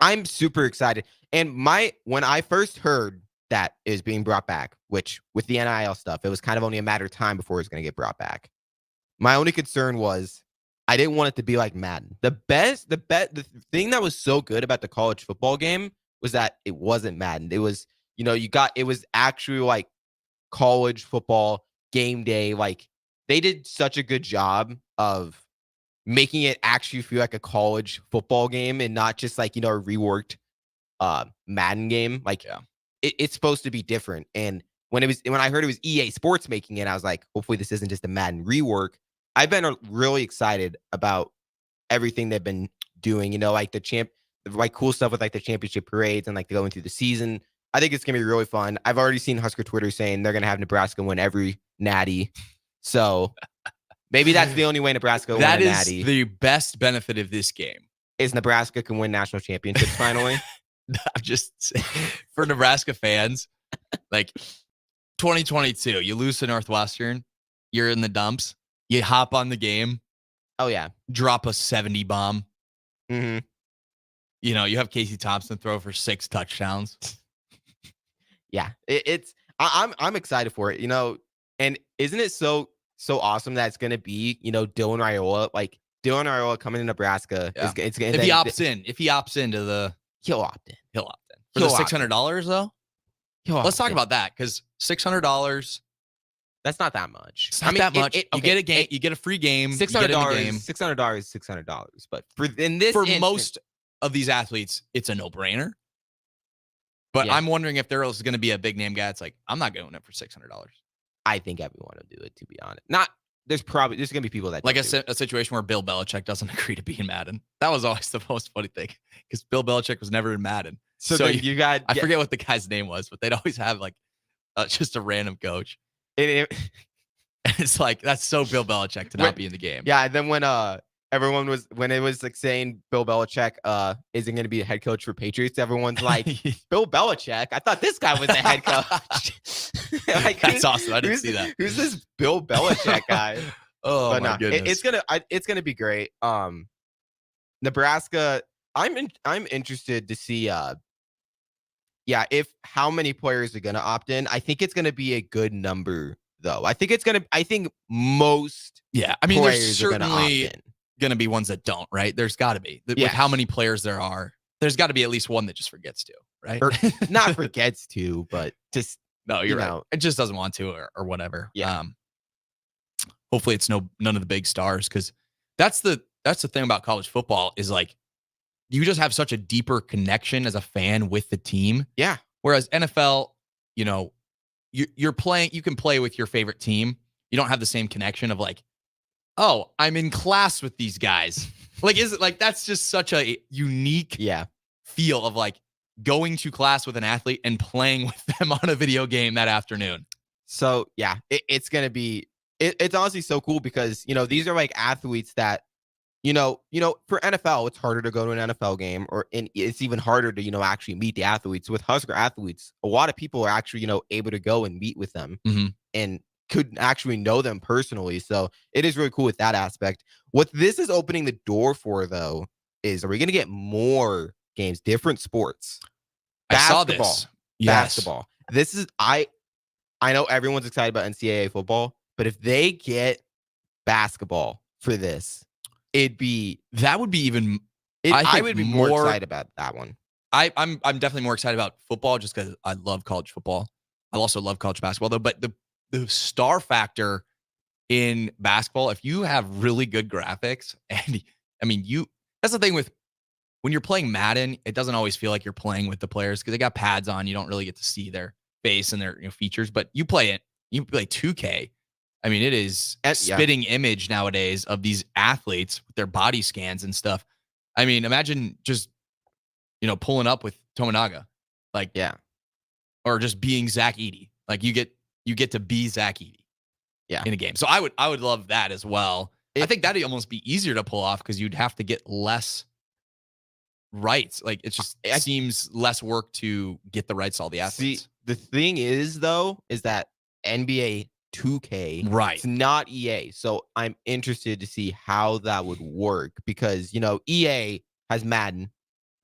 I'm super excited. And when I first heard that it was being brought back, which with the NIL stuff, it was kind of only a matter of time before it was going to get brought back. My only concern was I didn't want it to be like Madden. The thing that was so good about the college football game was that it wasn't Madden. It was, it was actually like college football game day. Like they did such a good job of making it actually feel like a college football game and not just like, a reworked Madden game. Like it's supposed to be different. And when I heard it was EA Sports making it, I was like, hopefully this isn't just a Madden rework. I've been really excited about everything they've been doing, like cool stuff with like the championship parades and like going through the season. I think it's gonna be really fun. I've already seen Husker Twitter saying they're gonna have Nebraska win every natty. So maybe that's the only way Nebraska will win a natty. That is the best benefit of this game. Is Nebraska can win national championships finally. I'm just saying, for Nebraska fans, like 2022, you lose to Northwestern, you're in the dumps, you hop on the game. Oh yeah, drop a 70 bomb. Mm-hmm. You have Casey Thompson throw for 6 touchdowns. Yeah, I'm excited for it. And isn't it so awesome that it's gonna be Dylan Raiola, like Dylan Raiola coming to Nebraska. Yeah. If he opts into the, he'll opt in. For the $600 though. Let's talk about that, because $600. That's not that much. It's not that much. You get a game. You get a free game. $600. $600. But most of these athletes, it's a no-brainer. But I'm wondering if there is going to be a big name guy. It's like, I'm not going it for $600. I think everyone will do it, to be honest. There's going to be people that like a situation where Bill Belichick doesn't agree to be in Madden. That was always the most funny thing, because Bill Belichick was never in Madden. So you got, I forget what the guy's name was, but they'd always have like just a random coach. It's like, that's so Bill Belichick to not be in the game. Yeah, and then when it was like saying Bill Belichick isn't going to be a head coach for Patriots, everyone's like, Bill Belichick? I thought this guy was the head coach. Like, that's awesome. I didn't see that. Who's this Bill Belichick guy? Oh my goodness. It's gonna be great. Nebraska. I'm interested to see. If how many players are gonna opt in. I think it's gonna be a good number, though. I think most. Yeah, I mean, there's certainly gonna be ones that don't. Right? There's got to be. With how many players there are, there's got to be at least one that just forgets to. Right? Or not forgets to, but just. No, you're right. It just doesn't want to, or whatever. Yeah. Hopefully it's none of the big stars, because that's the thing about college football is like you just have such a deeper connection as a fan with the team. Yeah. Whereas NFL, you're playing, you can play with your favorite team. You don't have the same connection of like, oh, I'm in class with these guys. Like, is it like that's just such a unique feel of like going to class with an athlete and playing with them on a video game that afternoon. So yeah, it's going to be, it's honestly so cool, because, these are like athletes that, for NFL, it's harder to go to an NFL game, and it's even harder to, actually meet the athletes. With Husker athletes, a lot of people are actually, able to go and meet with them and could actually know them personally. So it is really cool with that aspect. What this is opening the door for, though, is are we going to get more games, different sports? Basketball. I saw this. Basketball. This is I know everyone's excited about NCAA football, but if they get basketball for this, I would be more excited about that one. I'm definitely more excited about football just because I love college football. I also love college basketball though. But the star factor in basketball, if you have really good graphics, and I mean that's the thing with when you're playing Madden, it doesn't always feel like you're playing with the players because they got pads on. You don't really get to see their face and their features. But you play 2K. I mean, it is spitting image nowadays of these athletes with their body scans and stuff. I mean, imagine just pulling up with Tominaga, or just being Zach Edey. Like you get to be Zach Edey, in a game. So I would love that as well. I think that'd almost be easier to pull off because you'd have to get less rights. Like it seems less work to get the rights to all the athletes. See, the thing is though, is that NBA 2K, right? It's not EA. So I'm interested to see how that would work because EA has Madden,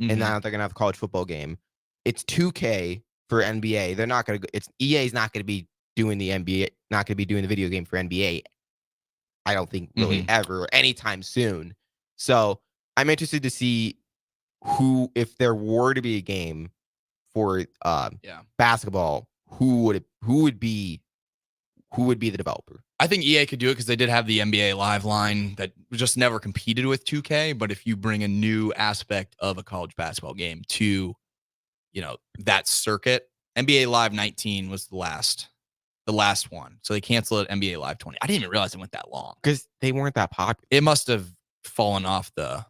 and now they're gonna have a college football game. It's 2K for NBA. They're not gonna. EA is not gonna be doing the NBA. Not gonna be doing the video game for NBA. I don't think really ever or anytime soon. So I'm interested to see if there were to be a game for basketball, who would be the developer? I think EA could do it because they did have the NBA Live line that just never competed with 2K. But if you bring a new aspect of a college basketball game to, that circuit, NBA Live 19 was the last the last one. So they canceled NBA Live 20. I didn't even realize it went that long. Because they weren't that popular. It must have fallen off the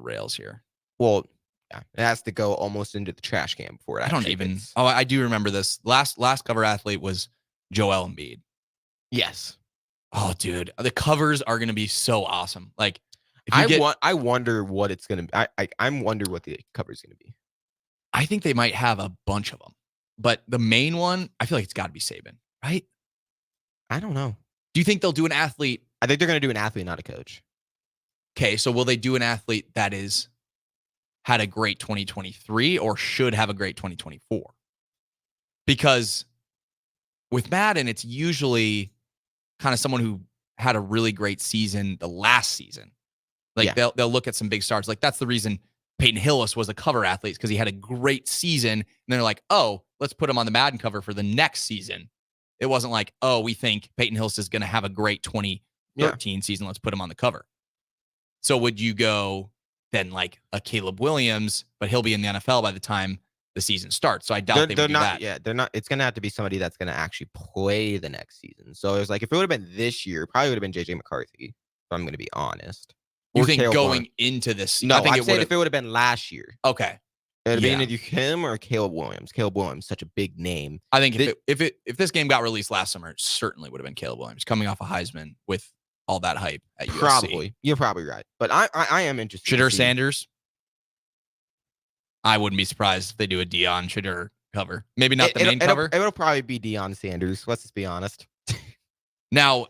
rails here. Well, yeah, it has to go almost into the trash can before it I don't actually even. gets- Oh, I do remember this. Last cover athlete was Joel Embiid. Yes. Oh, dude, the covers are going to be so awesome. Like, if you I wonder what it's going to be. I wonder what the cover is going to be. I think they might have a bunch of them, but the main one, I feel like it's got to be Saban, right? I don't know. Do you think they'll do an athlete? I think they're going to do an athlete, not a coach. Okay, so will they do an athlete that is had a great 2023 or should have a great 2024? Because with Madden, it's usually kind of someone who had a really great season the last season. Like they'll look at some big stars. Like that's the reason Peyton Hillis was a cover athlete because he had a great season. And they're like, oh, let's put him on the Madden cover for the next season. It wasn't like, oh, we think Peyton Hillis is going to have a great 2013 season. Let's put him on the cover. So would you go then like a Caleb Williams, but he'll be in the NFL by the time the season starts. So I doubt they would do that. Yeah, they're not. It's going to have to be somebody that's going to actually play the next season. So it was like, if it would have been this year, it probably would have been JJ McCarthy, if I'm going to be honest. You Or think Caleb going Williams. into this? No, I think I'm saying if it would have been last year. Okay. It would have Yeah. been either him or Caleb Williams. Caleb Williams, such a big name. I think if this game got released last summer, it certainly would have been Caleb Williams coming off a Heisman with all that hype at USC. Probably. You're probably right. But I am interested. to Shadur see- Sanders. I wouldn't be surprised if they do a Deion Shadur cover. Maybe not the main cover. It'll probably be Deion Sanders. Let's just be honest. Now,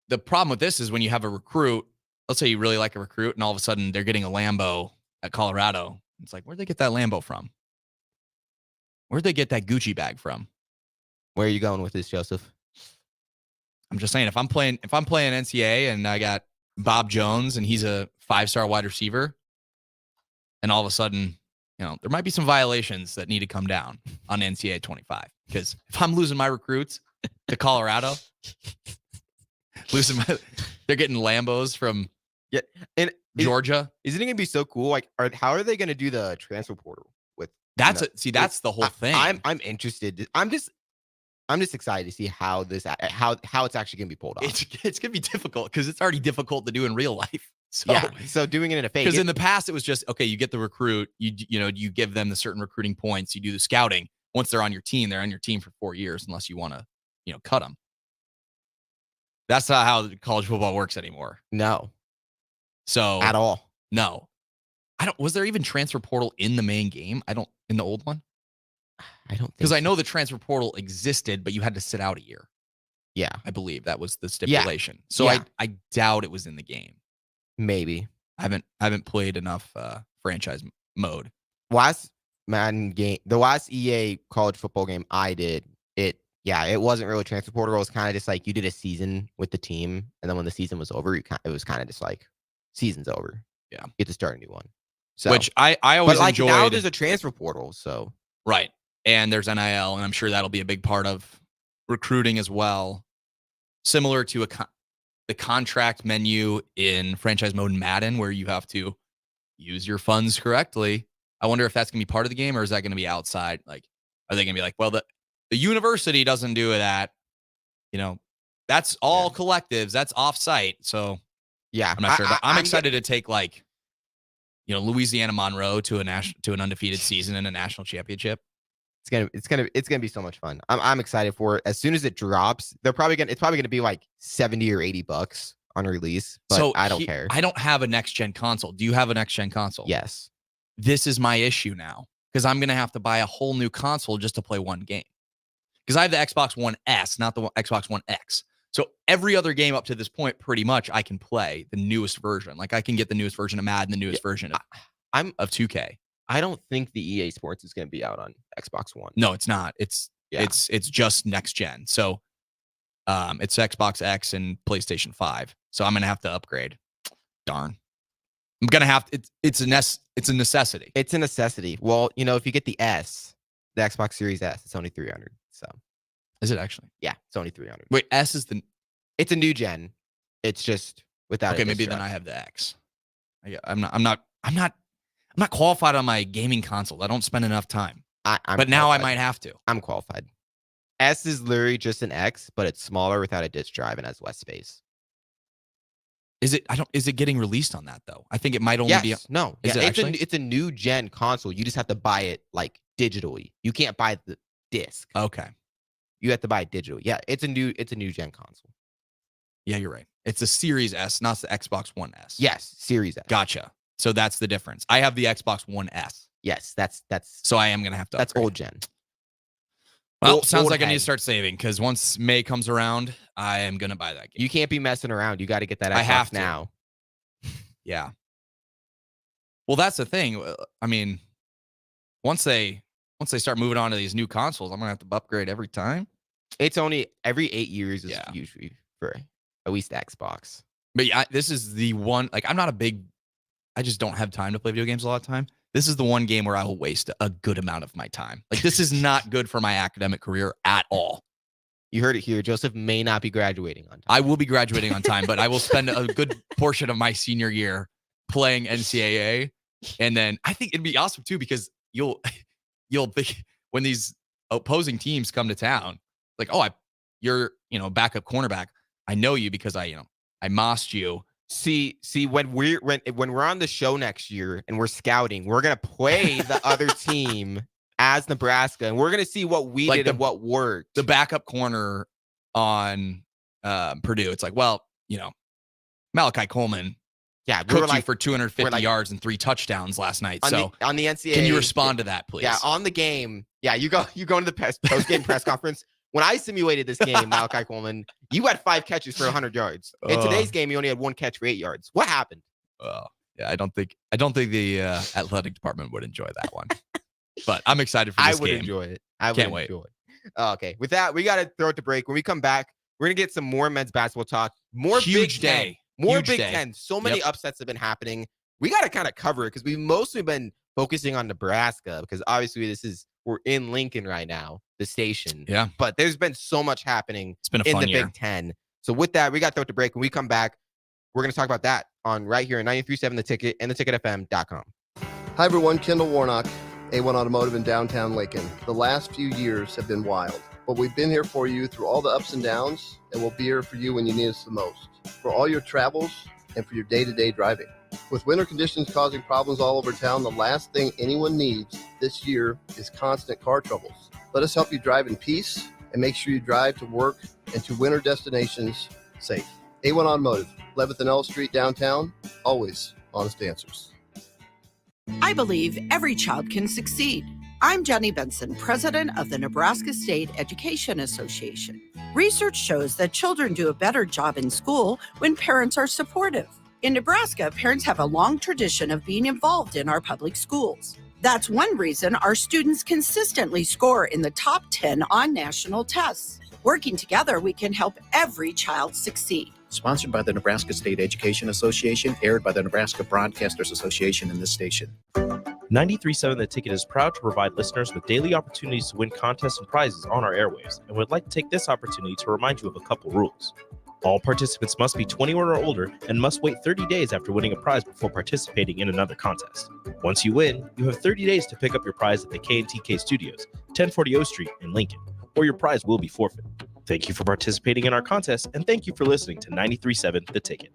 the problem with this is when you have a recruit, let's say you really like a recruit, and all of a sudden they're getting a Lambo at Colorado. It's like, where'd they get that Lambo from? Where'd they get that Gucci bag from? Where are you going with this, Joseph? I'm just saying, if I'm playing NCAA and I got Bob Jones and he's a 5-star wide receiver, and all of a sudden, there might be some violations that need to come down on NCAA 25. Because if I'm losing my recruits to Colorado, they're getting Lambos from Georgia. Isn't it going to be so cool? Like, how are they going to do the transfer portal with? That's the whole thing. I'm interested. I'm just excited to see how this how it's actually going to be pulled off. It's going to be difficult because it's already difficult to do in real life. So doing it in a fake. Because in the past it was just, okay, you get the recruit, you give them the certain recruiting points, you do the scouting. Once they're on your team, they're on your team for 4 years unless you want to, cut them. That's not how college football works anymore. No. So at all. No. Was there even transfer portal in the main game? In the old one? I don't think because I know the transfer portal existed, but you had to sit out a year. Yeah. I believe that was the stipulation. So I doubt it was in the game. Maybe. I haven't played enough franchise mode. Last Madden game, the last EA college football game I did, it wasn't really transfer portal. It was kind of just like you did a season with the team, and then when the season was over, it was kind of just like season's over. Yeah, you get to start a new one. So, which I always enjoyed. Now there's a transfer portal, so right, and there's NIL, and I'm sure that'll be a big part of recruiting as well, similar to the contract menu in franchise mode Madden, where you have to use your funds correctly. I wonder if that's going to be part of the game, or is that going to be outside? Like, are they going to be like, well, the university doesn't do that. That's all collectives. That's off-site. So, yeah, I'm not sure. But I'm excited to take Louisiana Monroe to an undefeated season and a national championship. It's gonna be so much fun. I'm excited for it. As soon as it drops, it's probably gonna be like $70 or $80 on release. But so I don't care. I don't have a next gen console. Do you have a next gen console? Yes. This is my issue now because I'm gonna have to buy a whole new console just to play one game. Because I have the Xbox One S, not the Xbox One X. So every other game up to this point, pretty much, I can play the newest version. Like I can get the newest version of Madden, the newest version of 2K. I don't think the EA Sports is going to be out on Xbox One. No, it's not. It's just next gen. So it's Xbox X and PlayStation 5. So I'm going to have to upgrade. Darn. I'm going to have to, it's a necessity. It's a necessity. Well, if you get the S, the Xbox Series S, it's only $300. So is it actually? Yeah, it's only $300. Wait, S is it's a new gen. It's just without. Okay, maybe then I have the X. I'm not qualified on my gaming console. I don't spend enough time. But now I might have to. I'm qualified. S is literally just an X, but it's smaller without a disk drive and has less space. Is it getting released on that though? I think it might only be. No. Is it actually? It's a new gen console. You just have to buy it like digitally. You can't buy the disc. Okay. You have to buy it digitally. Yeah, it's a new gen console. Yeah, you're right. It's a Series S, not the Xbox One S. Yes, Series S. Gotcha. So that's the difference. I have the Xbox One S. Yes, that's So I am gonna have to. That's upgrade. old gen. Well, sounds like I need to start saving because once May comes around, I am gonna buy that game. You can't be messing around. You got to get that Xbox I have to. now. Yeah. Well, that's the thing. I mean, once they start moving on to these new consoles, I'm gonna have to upgrade every time. It's only every 8 years is usually for at least Xbox. But yeah, this is the one. Like, I just don't have time to play video games a lot of time. This is the one game where I will waste a good amount of my time. Like, this is not good for my academic career at all. You heard it here. Joseph may not be graduating on time. I will be graduating on time, but I will spend a good portion of my senior year playing NCAA. And then I think it'd be awesome too, because you'll think when these opposing teams come to town, like, oh, you're backup cornerback. I know you because I mossed you. See, when we're on the show next year and we're scouting, we're gonna play the other team as Nebraska, and we're gonna see what we did and what worked. The backup corner on Purdue, it's like, well, Malachi Coleman, cooked you for 250 yards and 3 touchdowns last night. On the NCAA, can you respond to that, please? Yeah, on the game. Yeah, you go into the post game press conference. When I simulated this game, Malachi Coleman, you had 5 catches for 100 yards. In today's game, you only had 1 catch for 8 yards. What happened? Yeah, I don't think the athletic department would enjoy that one. But I'm excited for this game. I would enjoy it. I can't would wait. enjoy it. Okay, with that, we got to throw it to break. When we come back, we're gonna get some more men's basketball talk. More huge Big Ten. day. More Huge Big day. Ten. So many upsets have been happening. We got to kind of cover it because we've mostly been focusing on Nebraska because obviously we're in Lincoln right now, the station. Yeah. But there's been so much happening in the fun year. Big Ten. So with that, we got to throw it to break. When we come back, we're going to talk about that on right here at 93.7 The Ticket and theticketfm.com. Hi, everyone. Kendall Warnock, A1 Automotive in downtown Lincoln. The last few years have been wild, but we've been here for you through all the ups and downs, and we'll be here for you when you need us the most, for all your travels and for your day-to-day driving. With winter conditions causing problems all over town, the last thing anyone needs this year is constant car troubles. Let us help you drive in peace and make sure you drive to work and to winter destinations safe. A1 Automotive, 11th and L Street downtown, always honest answers. I believe every child can succeed. I'm Jenny Benson, president of the Nebraska State Education Association. Research shows that children do a better job in school when parents are supportive. In Nebraska, parents have a long tradition of being involved in our public schools. That's one reason our students consistently score in the top 10 on national tests. Working together, we can help every child succeed. Sponsored by the Nebraska State Education Association, aired by the Nebraska Broadcasters Association in this station. 93.7 The Ticket is proud to provide listeners with daily opportunities to win contests and prizes on our airwaves, and would like to take this opportunity to remind you of a couple rules. All participants must be 21 or older and must wait 30 days after winning a prize before participating in another contest. Once you win, you have 30 days to pick up your prize at the K&TK Studios, 1040 O Street in Lincoln, or your prize will be forfeit. Thank you for participating in our contest, and thank you for listening to 93.7 The Ticket.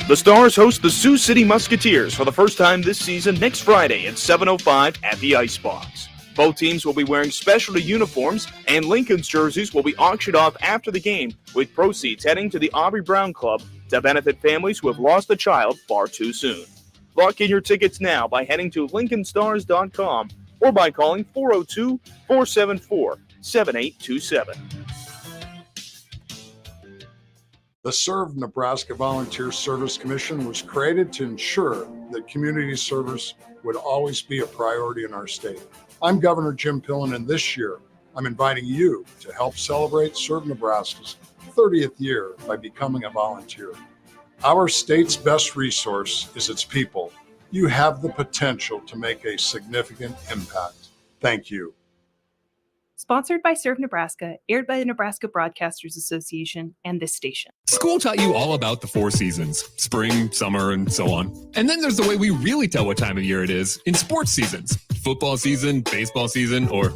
The Stars host the Sioux City Musketeers for the first time this season next Friday at 7:05 at the Icebox. Both teams will be wearing specialty uniforms, and Lincoln's jerseys will be auctioned off after the game, with proceeds heading to the Aubrey Brown Club to benefit families who have lost a child far too soon. Lock in your tickets now by heading to lincolnstars.com or by calling 402-474-7827. The Serve Nebraska Volunteer Service Commission was created to ensure that community service would always be a priority in our state. I'm Governor Jim Pillen, and this year I'm inviting you to help celebrate Serve Nebraska's 30th year by becoming a volunteer. Our state's best resource is its people. You have the potential to make a significant impact. Thank you. Sponsored by Serve Nebraska, aired by the Nebraska Broadcasters Association and this station. School taught you all about the 4 seasons: spring, summer, and so on. And then there's the way we really tell what time of year it is in sports seasons: football season, baseball season, or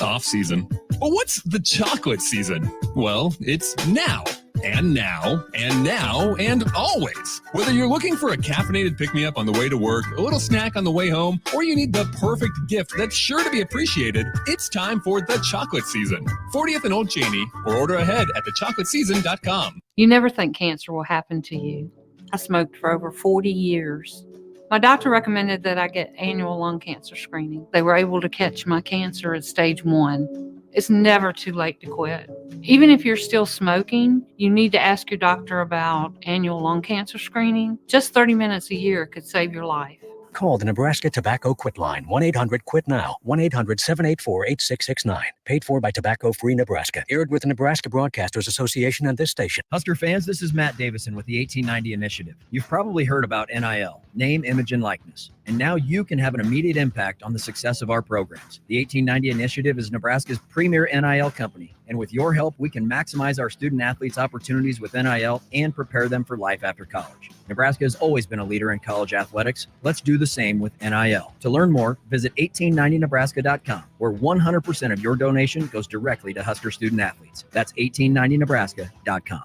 off season. But what's the chocolate season? Well, it's now. And now, and now, and always. Whether you're looking for a caffeinated pick-me-up on the way to work, a little snack on the way home, or you need the perfect gift that's sure to be appreciated, it's time for the chocolate season. 40th and Old Cheney, or order ahead at thechocolateseason.com. You never think cancer will happen to you. I smoked for over 40 years. My doctor recommended that I get annual lung cancer screening. They were able to catch my cancer at stage 1. It's never too late to quit. Even if you're still smoking, you need to ask your doctor about annual lung cancer screening. Just 30 minutes a year could save your life. Call the Nebraska Tobacco Quit Line, 1-800-QUIT-NOW, 1-800-784-8669. Paid for by Tobacco Free Nebraska. Aired with the Nebraska Broadcasters Association and this station. Husker fans, this is Matt Davison with the 1890 Initiative. You've probably heard about NIL, name, image, and likeness. And now you can have an immediate impact on the success of our programs. The 1890 Initiative is Nebraska's premier NIL company. And with your help, we can maximize our student athletes' opportunities with NIL and prepare them for life after college. Nebraska has always been a leader in college athletics. Let's do the same with NIL. To learn more, visit 1890nebraska.com, where 100% of your donation goes directly to Husker student athletes. That's 1890nebraska.com.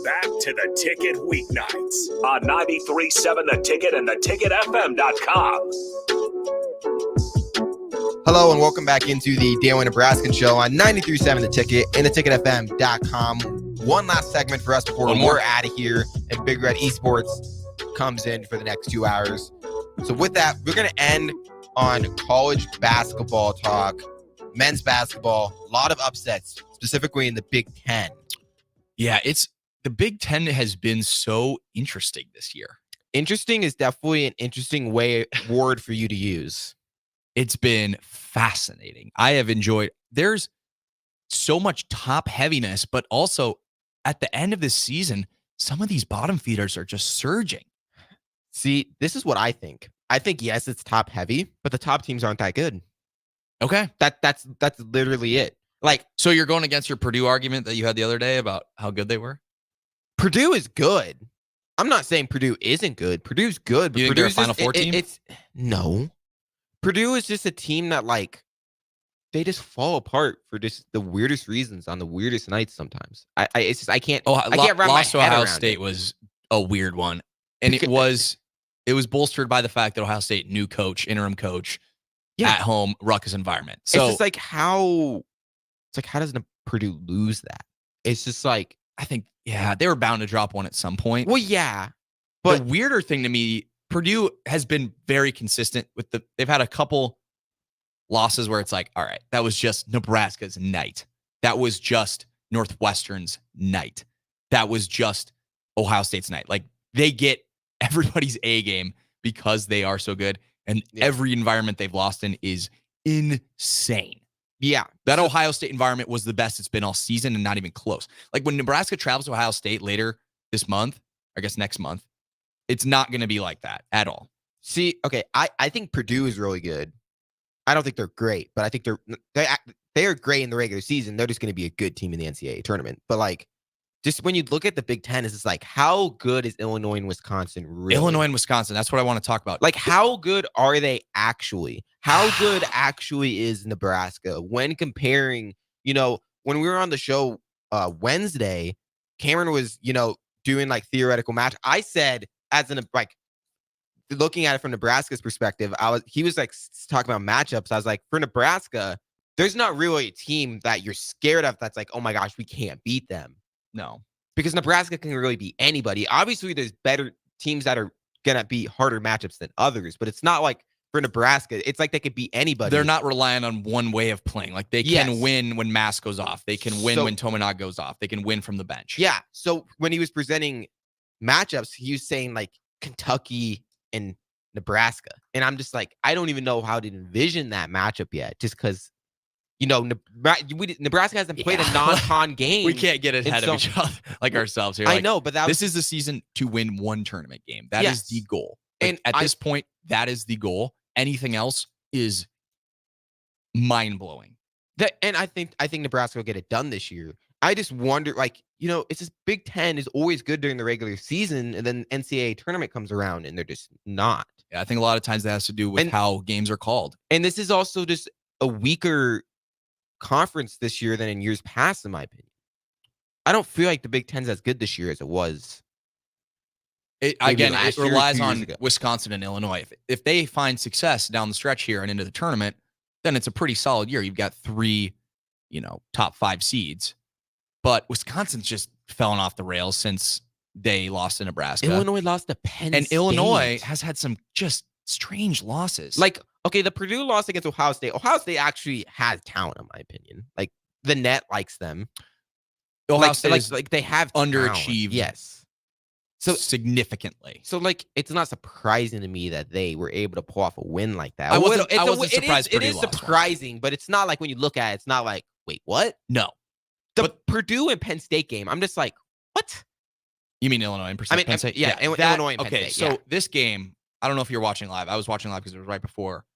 Back to the Ticket weeknights on 93.7 The Ticket and theticketfm.com. Hello and welcome back into the Daily Nebraskan Show on 93.7 The Ticket and theticketfm.com. One last segment for us before we're out of here and Big Red Esports comes in for the next 2 hours. So with that, we're going to end on college basketball talk, men's basketball, a lot of upsets, specifically in the Big Ten. Yeah, the Big Ten has been so interesting this year. Interesting is definitely an interesting word for you to use. It's been fascinating. I have enjoyed. There's so much top heaviness, but also at the end of this season, some of these bottom feeders are just surging. See, this is what I think. I think, yes, it's top heavy, but the top teams aren't that good. Okay. That's literally it. Like, so you're going against your Purdue argument that you had the other day about how good they were? Purdue is good. I'm not saying Purdue isn't good. Purdue's good. But You think they're a Final Four team? No. Purdue is just a team that, like, they just fall apart for just the weirdest reasons on the weirdest nights sometimes. I can't wrap my head lost to Ohio around State it. was a weird one. And it was bolstered by the fact that Ohio State new coach, interim coach, at home, ruckus environment. So it's just like how does Purdue lose that? It's just like, I think, they were bound to drop one at some point. Well, yeah. But the weirder thing to me, Purdue has been very consistent with they've had a couple losses where it's like, all right, that was just Nebraska's night. That was just Northwestern's night. That was just Ohio State's night. Like, they get everybody's A game because they are so good. And every environment they've lost in is insane. Yeah. That Ohio State environment was the best it's been all season and not even close. Like, when Nebraska travels to Ohio State later this month, I guess next month, it's not going to be like that at all. See, okay, I think Purdue is really good. I don't think they're great, but I think they are great in the regular season. They're just going to be a good team in the NCAA tournament. But, like, just when you look at the Big Ten, it's just like, how good is Illinois and Wisconsin really? Illinois and Wisconsin, that's what I want to talk about. Like, how good are they actually? How good actually is Nebraska when comparing, when we were on the show Wednesday, Cameron was, doing like theoretical match. I said, looking at it from Nebraska's perspective, he was like talking about matchups. I was like, for Nebraska, there's not really a team that you're scared of that's like, oh my gosh, we can't beat them. No, because Nebraska can really beat anybody. Obviously, there's better teams that are gonna be harder matchups than others, but it's not like for Nebraska, it's like they could beat anybody. They're not relying on one way of playing. Like, they can win when Mask goes off. They can win when Tominaga goes off. They can win from the bench. Yeah. So when he was presenting matchups, he was saying like Kentucky and Nebraska. And I'm just like, I don't even know how to envision that matchup yet, just because, Nebraska hasn't played a non-con game. We can't get ahead of each other like ourselves here. I know, but this is the season to win one tournament game. That is the goal. And at this point, that is the goal. Anything else is mind-blowing. And I think Nebraska will get it done this year. I just wonder, like, it's this Big Ten is always good during the regular season, and then NCAA tournament comes around, and they're just not. Yeah, I think a lot of times that has to do with how games are called. And this is also just a weaker conference this year than in years past, in my opinion. I don't feel like the Big Ten's as good this year as it was. It relies on Wisconsin and Illinois. If they find success down the stretch here and into the tournament, then it's a pretty solid year. You've got 3, top 5 seeds. But Wisconsin's just fallen off the rails since they lost to Nebraska. Illinois lost to Penn State. And Illinois has had some just strange losses. Like, okay, the Purdue loss against Ohio State. Ohio State actually has talent, in my opinion. Like, the net likes them. Ohio State like they have underachieved. Talent. Yes. So significantly. So, like, it's not surprising to me that they were able to pull off a win like that. I wasn't surprised. It is surprising, but it's not like when you look at it, it's not like, wait, what? No. The Purdue and Penn State game, I'm just like, what? You mean Illinois and Penn State? Yeah, Illinois and Penn State. So this game, I don't know if you're watching live. I was watching live because it was right before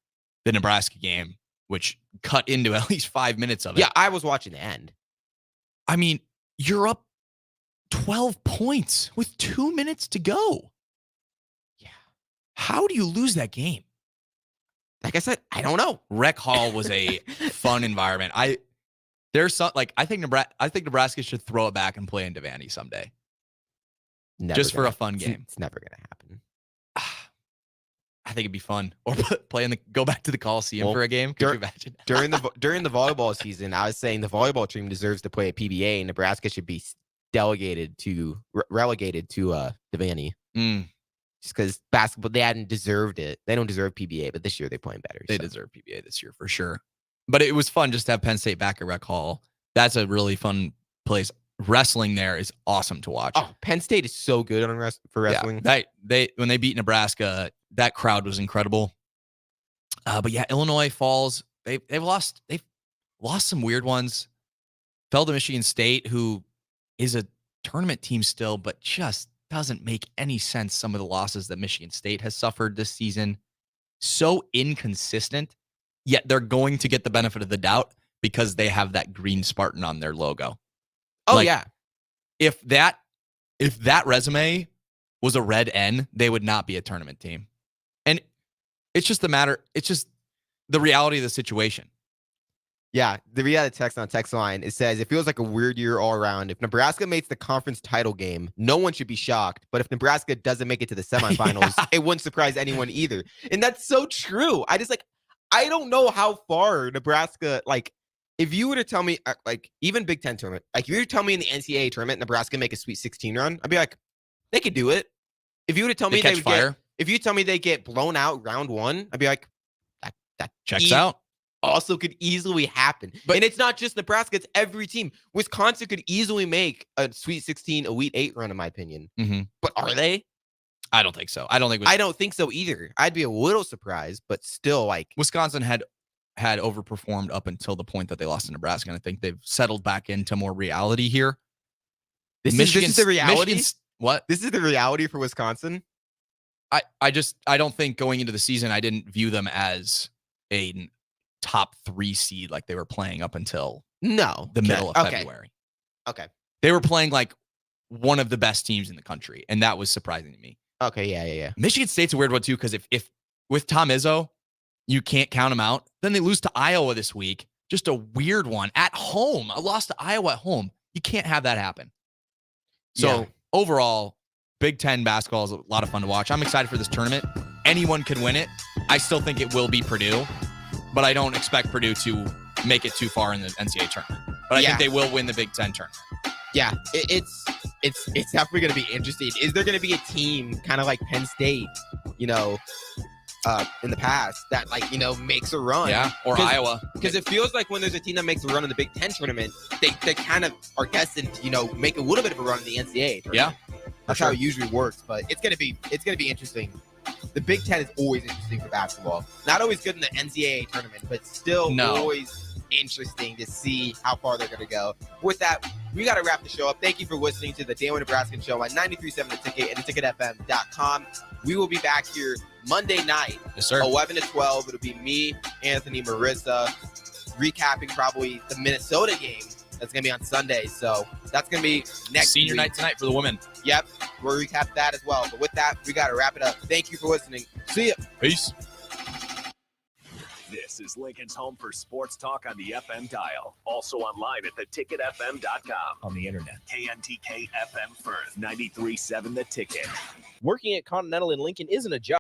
the Nebraska game, which cut into at least 5 minutes of it. Yeah, I was watching the end. I mean, you're up 12 points with 2 minutes to go. Yeah. How do you lose that game? Like I said, I don't know. Rec Hall was a fun environment. I think Nebraska should throw it back and play in Devaney someday. Just for a fun game. It's never gonna happen. I think it'd be fun. Or go back to the Coliseum for a game. Could you imagine? during the volleyball season, I was saying the volleyball team deserves to play at PBA, and Nebraska should be relegated to Devaney. Just because basketball, they hadn't deserved it. They don't deserve PBA, but this year they're playing better. They deserve PBA this year for sure. But it was fun just to have Penn State back at Rec Hall. That's a really fun place. Wrestling there is awesome to watch. Oh, Penn State is so good for wrestling. Yeah, when they beat Nebraska, that crowd was incredible. But yeah, Illinois falls. They've lost some weird ones. Fell to Michigan State, who is a tournament team still, but just doesn't make any sense. Some of the losses that Michigan State has suffered this season, so inconsistent. Yet they're going to get the benefit of the doubt because they have that green Spartan on their logo. Oh, yeah. If that resume was a red N, they would not be a tournament team. And it's just the reality of the situation. Yeah, the reality text on text line, it says, it feels like a weird year all around. If Nebraska makes the conference title game, no one should be shocked. But if Nebraska doesn't make it to the semifinals, it wouldn't surprise anyone either. And that's so true. I don't know how far Nebraska, if you were to tell me, even Big Ten tournament, if you were to tell me in the NCAA tournament, Nebraska make a Sweet 16 run, I'd be like, they could do it. If you were to tell me if you tell me they get blown out round 1, I'd be like, that checks out. Also could easily happen. And it's not just Nebraska, it's every team. Wisconsin could easily make a Sweet 16, Elite 8 run, in my opinion. Mm-hmm. But are they? I don't think so. I don't think so either. I'd be a little surprised, but still, Wisconsin had overperformed up until the point that they lost to Nebraska, and I think they've settled back into more reality here. This is the reality? What? This is the reality for Wisconsin? I don't think going into the season, I didn't view them as a top 3 seed like they were playing up until the middle of February. Okay. They were playing like one of the best teams in the country, and that was surprising to me. Okay, yeah. Michigan State's a weird one too, because if with Tom Izzo, you can't count them out, then they lose to Iowa this week. Just a weird one at home. A loss to Iowa at home. You can't have that happen. So overall, Big Ten basketball is a lot of fun to watch. I'm excited for this tournament. Anyone can win it. I still think it will be Purdue, but I don't expect Purdue to make it too far in the NCAA tournament. But I think they will win the Big Ten tournament. Yeah, it's definitely going to be interesting. Is there going to be a team kind of like Penn State, in the past that makes a run? Yeah, or Iowa. Because it feels like when there's a team that makes a run in the Big Ten tournament, they kind of are destined to make a little bit of a run in the NCAA tournament. Yeah, that's how it usually works. But it's gonna be interesting. The Big Ten is always interesting for basketball. Not always good in the NCAA tournament, but still always interesting to see how far they're going to go. With that, we got to wrap the show up. Thank you for listening to the Daily Nebraskan Show on 93.7 The Ticket and theticketfm.com. We will be back here Monday night, 11 to 12. It'll be me, Anthony, Marissa, recapping probably the Minnesota game that's going to be on Sunday. So that's going to be next Senior week. night tonight for the women. Yep. We'll recap that as well. But with that, we got to wrap it up. Thank you for listening. See ya. Peace. This is Lincoln's home for sports talk on the FM dial. Also online at theticketfm.com. On the internet. KNTK FM Firth, 93.7 The Ticket. Working at Continental in Lincoln isn't a job.